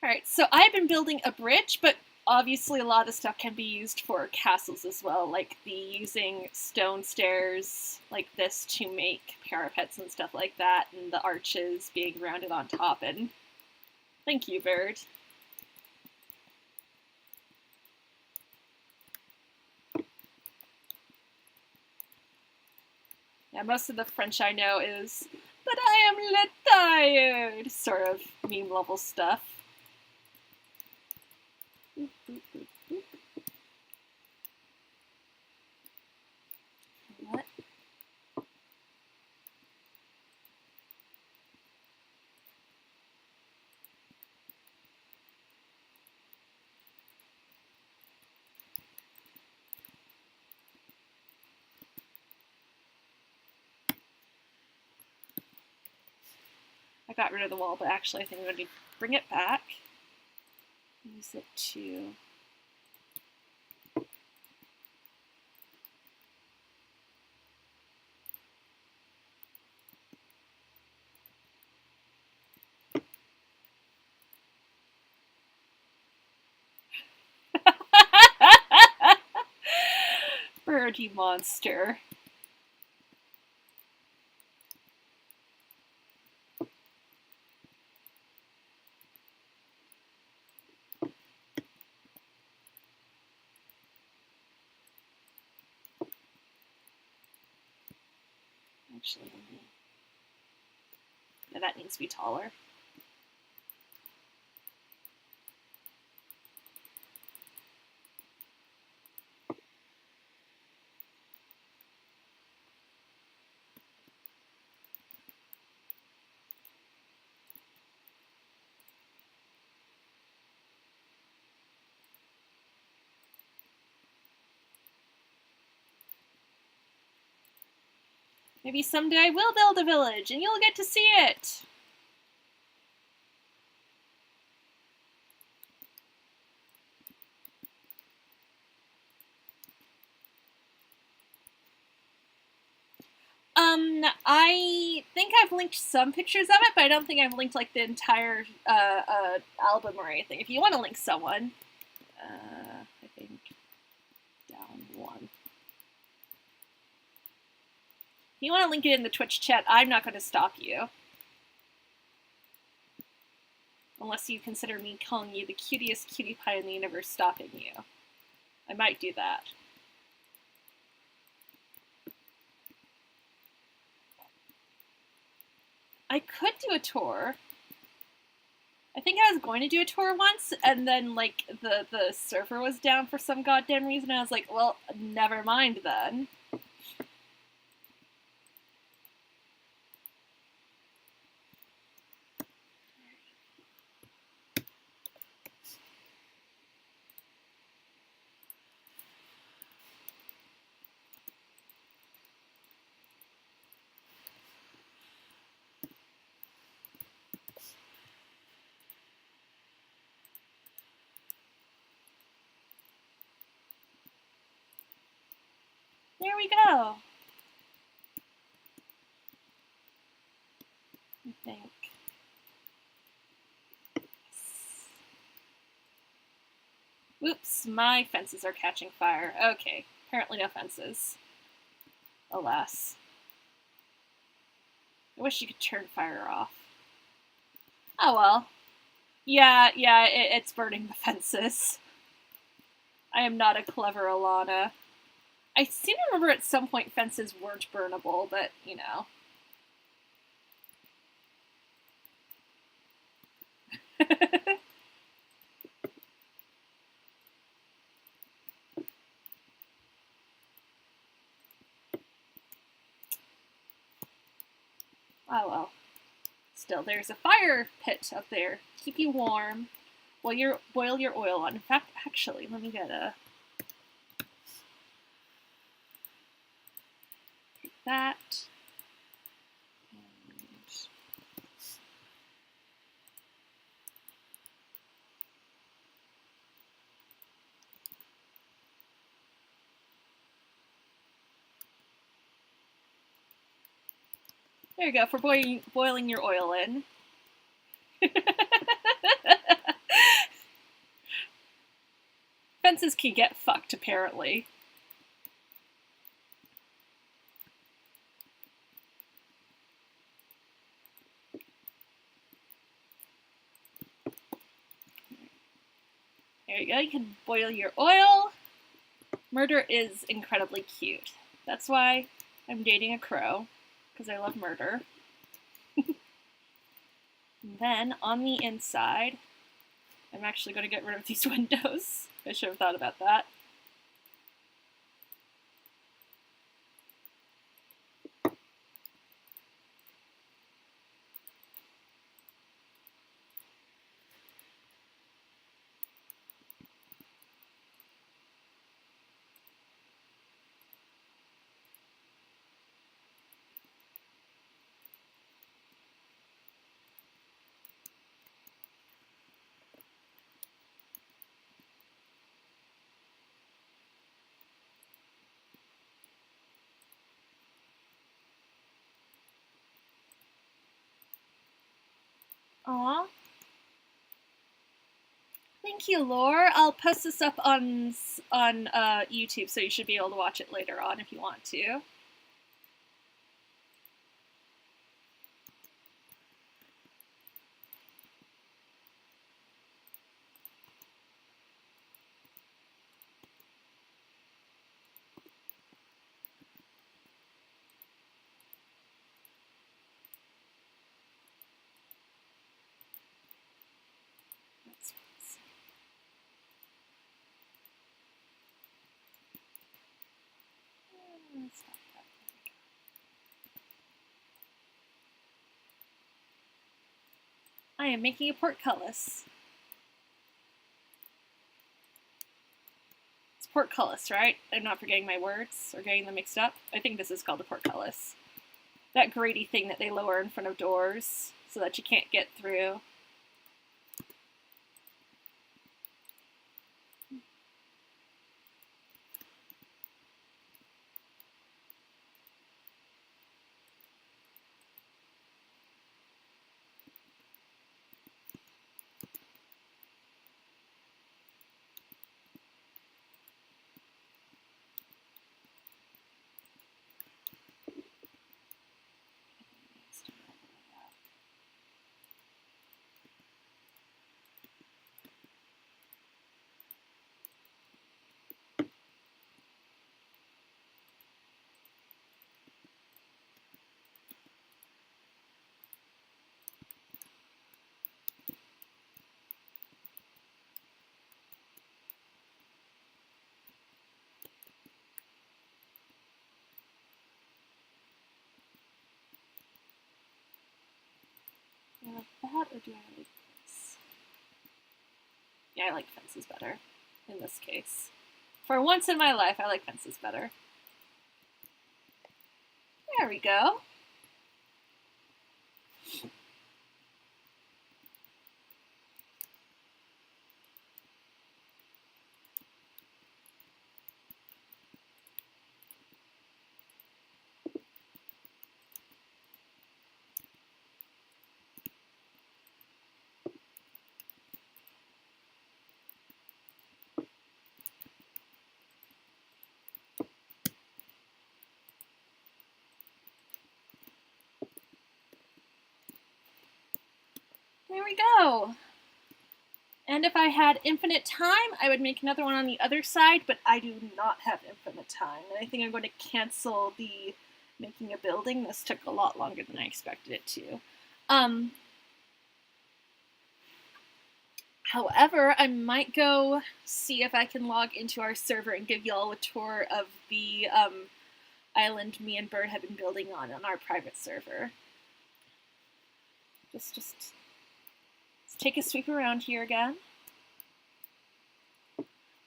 Alright, so I've been building a bridge, but obviously a lot of stuff can be used for castles as well, like using stone stairs like this to make parapets and stuff like that, and the arches being rounded on top, and thank you, bird. Yeah, most of the French I know is, but I am tired, sort of meme level stuff. What? I got rid of the wall, but actually I think I'm going to bring it back. Use it to... Birdie monster. Actually, no, that needs to be taller. Maybe someday I will build a village and you'll get to see it! I think I've linked some pictures of it, but I don't think I've linked like the entire album or anything. If you want to link someone, I think down one. If you want to link it in the Twitch chat, I'm not going to stop you. Unless you consider me calling you the cutest cutie pie in the universe stopping you. I might do that. I could do a tour. I think I was going to do a tour once, and then, like, the server was down for some goddamn reason, and I was like, well, never mind then. Here we go. I think. Oops, my fences are catching fire. Okay, apparently no fences. Alas. I wish you could turn fire off. Oh well. Yeah, it's burning the fences. I am not a clever Alana. I seem to remember at some point fences weren't burnable, but, you know. Oh well. Still, there's a fire pit up there. Keep you warm while you boil your oil on. In fact, actually, let me get a... Take that. There you go, for boiling your oil in. Fences can get fucked, apparently. There you go, you can boil your oil. Murder is incredibly cute. That's why I'm dating a crow, because I love murder. And then, on the inside, I'm actually going to get rid of these windows. I should have thought about that. Aw. Thank you, Lore. I'll post this up on YouTube, so you should be able to watch it later on if you want to. I am making a portcullis. It's portcullis, right? I'm not forgetting my words or getting them mixed up. I think this is called a portcullis. That grady thing that they lower in front of doors so that you can't get through. Do I like that, or do I like this? Yeah, I like fences better in this case. For once in my life, I like fences better. There we go. There we go. And if I had infinite time, I would make another one on the other side, but I do not have infinite time. And I think I'm going to cancel the making a building. This took a lot longer than I expected it to. However, I might go see if I can log into our server and give y'all a tour of the island me and Bird have been building on our private server. Just let's take a sweep around here again.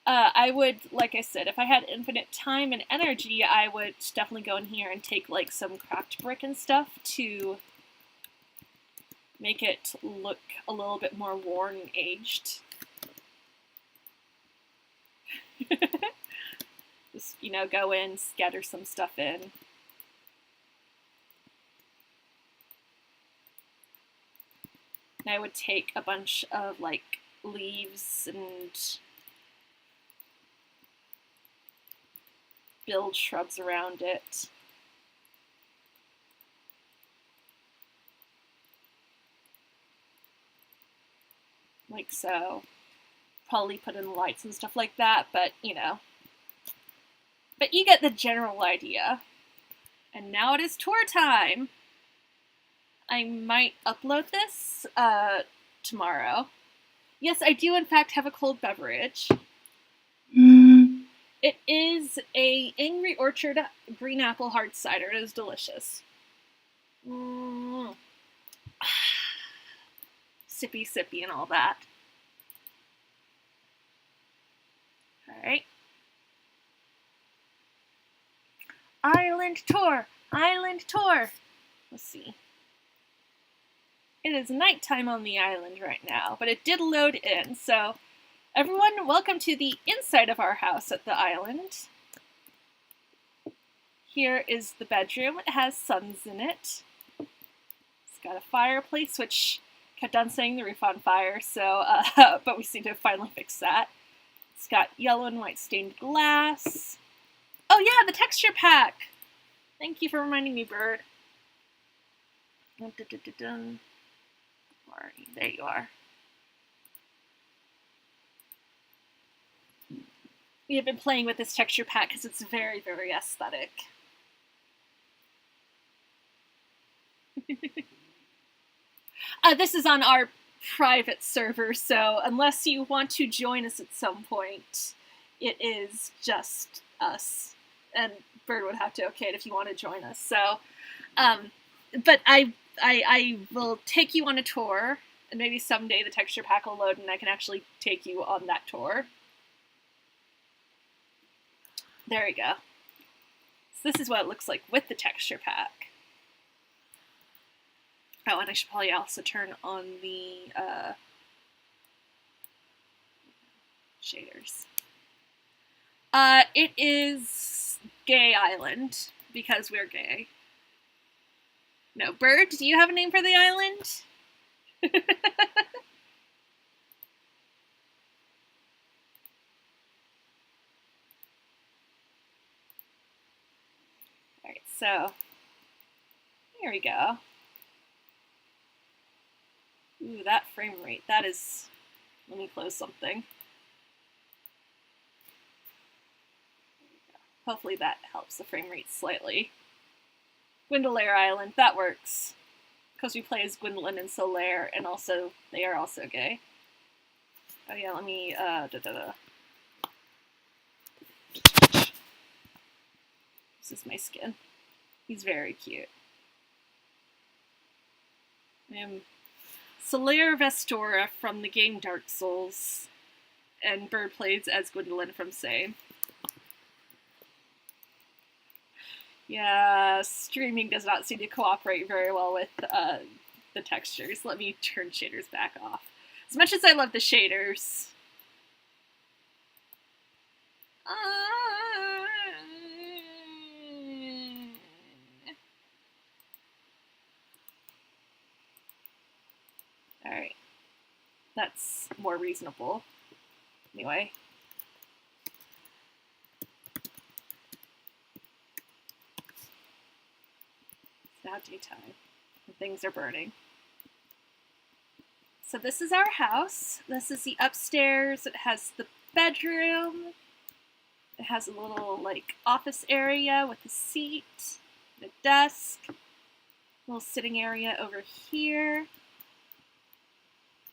I would, like I said, if I had infinite time and energy, I would definitely go in here and take like some cracked brick and stuff to make it look a little bit more worn and aged. Just, you know, go in, scatter some stuff in. And I would take a bunch of like leaves and build shrubs around it. Like so. Probably put in lights and stuff like that, but you know. But you get the general idea. And now it is tour time! I might upload this tomorrow. Yes, I do in fact have a cold beverage. It is a Angry Orchard green apple hard cider. It is delicious. Sippy sippy and all that. Alright. Island tour! Island tour! Let's see. It is nighttime on the island right now, but it did load in, so everyone, welcome to the inside of our house at the island. Here is the bedroom. It has suns in it. It's got a fireplace, which kept on saying the roof on fire, so, but we seem to have finally fixed that. It's got yellow and white stained glass. Oh yeah, the texture pack! Thank you for reminding me, Bird. Where are you? There you are. We have been playing with this texture pack because it's very, very aesthetic. This is on our private server, so unless you want to join us at some point, it is just us. And Bird would have to okay it if you want to join us. So, but I will take you on a tour, and maybe someday the texture pack will load and I can actually take you on that tour. There we go. So this is what it looks like with the texture pack. Oh, and I should probably also turn on the shaders. It is Gay Island, because we're gay. No, Bird, do you have a name for the island? Alright, so here we go. Ooh, that frame rate, that is... Let me close something. Hopefully that helps the frame rate slightly. Gwendolaire Island, that works. Because we play as Gwendolyn and Solaire, and also, they are also gay. Oh yeah, let me, This is my skin. He's very cute. I am Solaire Vestora from the game Dark Souls, and Bird plays as Gwendolyn from Same. Yeah, streaming does not seem to cooperate very well with the textures. Let me turn shaders back off. As much as I love the shaders. Alright. That's more reasonable. Anyway. It's now daytime. And things are burning. So this is our house. This is the upstairs. It has the bedroom. It has a little like office area with a seat, a desk, a little sitting area over here.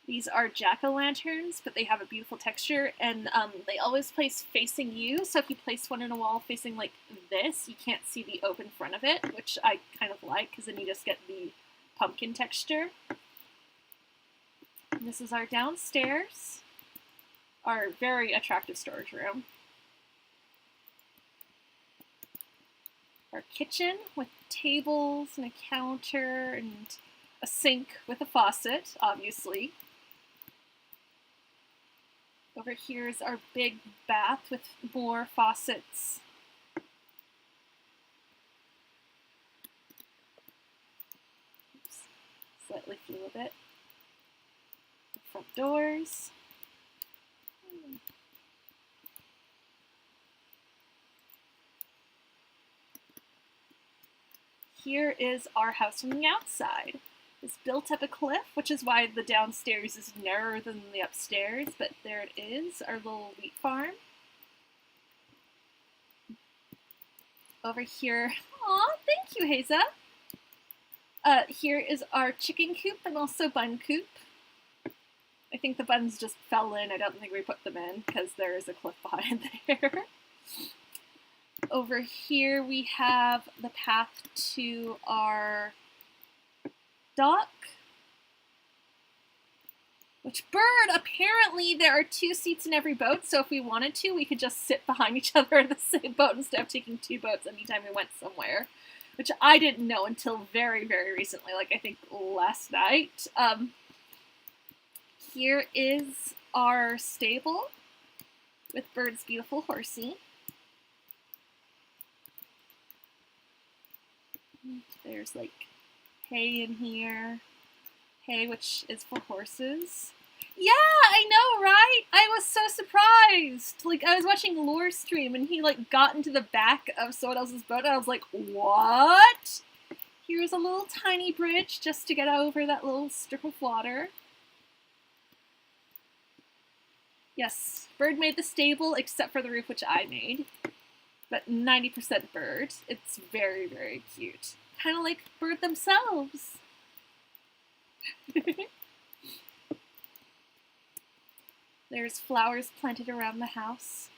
These are jack-o'-lanterns, but they have a beautiful texture, and they always place facing you, so if you place one in a wall facing like this, you can't see the open front of it, which I kind of like, because then you just get the pumpkin texture. And this is our downstairs, our very attractive storage room. Our kitchen with tables and a counter and a sink with a faucet, obviously. Over here is our big bath with more faucets. Oops, slightly flew a bit. The front doors. Here is our house from the outside. It's built up a cliff, which is why the downstairs is narrower than the upstairs, but there it is, our little wheat farm. Over here, aw, thank you, Haza. Here is our chicken coop and also bun coop. I think the buns just fell in. I don't think we put them in because there is a cliff behind there. Over here we have the path to our dock. Which bird? Apparently there are 2 seats in every boat, so if we wanted to, we could just sit behind each other in the same boat instead of taking 2 boats anytime we went somewhere. Which I didn't know until very, very recently, like I think last night. Here is our stable with Bird's beautiful horsey. There's like hay in here. Hay, which is for horses. Yeah, I know, right? I was so surprised. Like, I was watching Lore stream and he like got into the back of someone else's boat and I was like, what? Here's a little tiny bridge just to get over that little strip of water. Yes, Bird made the stable except for the roof, which I made. But 90% Bird. It's very, very cute. Kind of like Bird themselves. There's flowers planted around the house.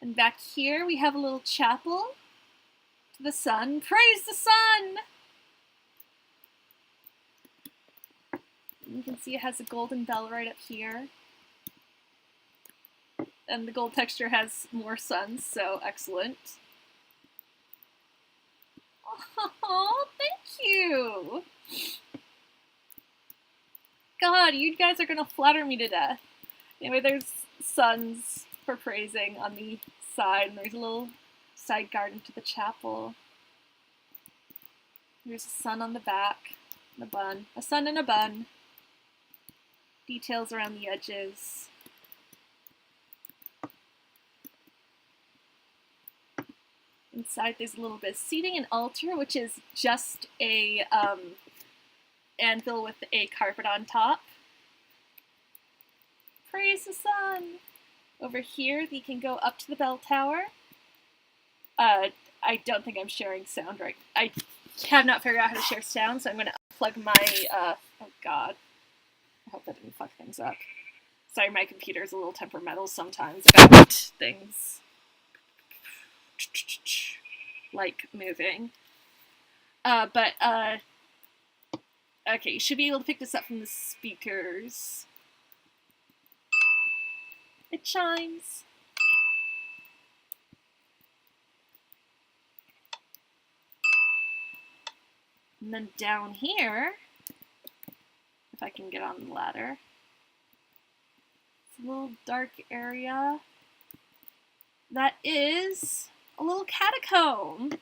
And back here we have a little chapel to the sun. Praise the sun! And you can see it has a golden bell right up here. And the gold texture has more suns, so excellent. Oh, thank you! God, you guys are gonna flatter me to death. Anyway, there's suns for praising on the side, and there's a little side garden to the chapel. There's a sun on the back, and a bun. A sun and a bun. Details around the edges. Inside there's a little bit of seating and altar, which is just a anvil with a carpet on top. Praise the sun! Over here, you can go up to the bell tower. I don't think I'm sharing sound right. I have not figured out how to share sound, so I'm going to unplug my, oh god. I hope that didn't fuck things up. Sorry, my computer's a little temperamental sometimes about things like moving. Okay, you should be able to pick this up from the speakers. It chimes. And then down here, if I can get on the ladder, it's a little dark area. That is a little catacomb.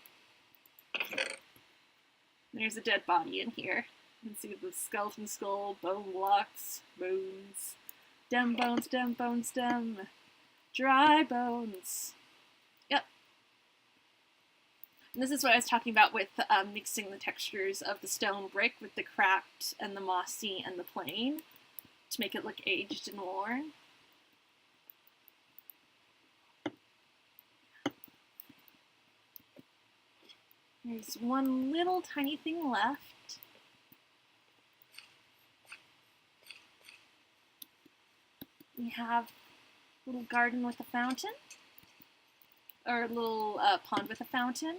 There's a dead body in here. You can see the skeleton skull, bone blocks, bones. Dem bones, dem bones, dem. Dry bones. Yep. And this is what I was talking about with mixing the textures of the stone brick with the cracked and the mossy and the plain to make it look aged and worn. There's one little tiny thing left. We have a little garden with a fountain, or a little pond with a fountain.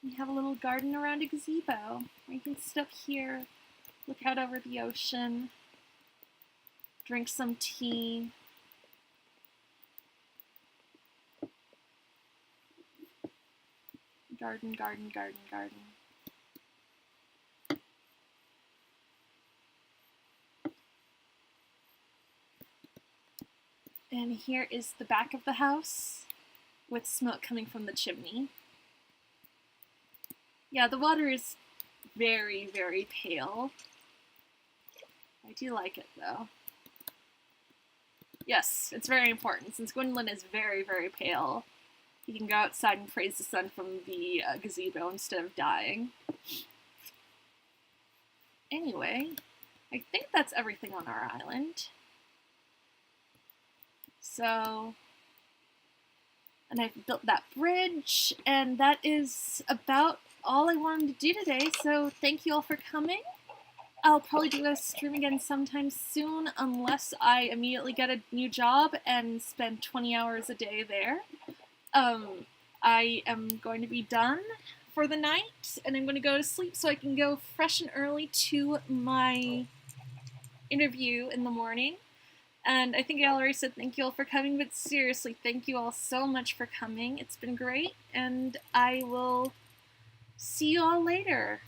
We have a little garden around a gazebo where you can sit up here, look out over the ocean, drink some tea. Garden, garden, garden, garden. And here is the back of the house with smoke coming from the chimney. Yeah, the water is very, very pale. I do like it though. Yes, it's very important. Since Gwendolyn is very, very pale, you can go outside and praise the sun from the gazebo instead of dying. Anyway, I think that's everything on our island. So, and I've built that bridge, and that is about all I wanted to do today, so thank you all for coming. I'll probably do a stream again sometime soon, unless I immediately get a new job and spend 20 hours a day there. I am going to be done for the night, and I'm going to go to sleep so I can go fresh and early to my interview in the morning. And I think I already said thank you all for coming, but seriously, thank you all so much for coming. It's been great, and I will see you all later.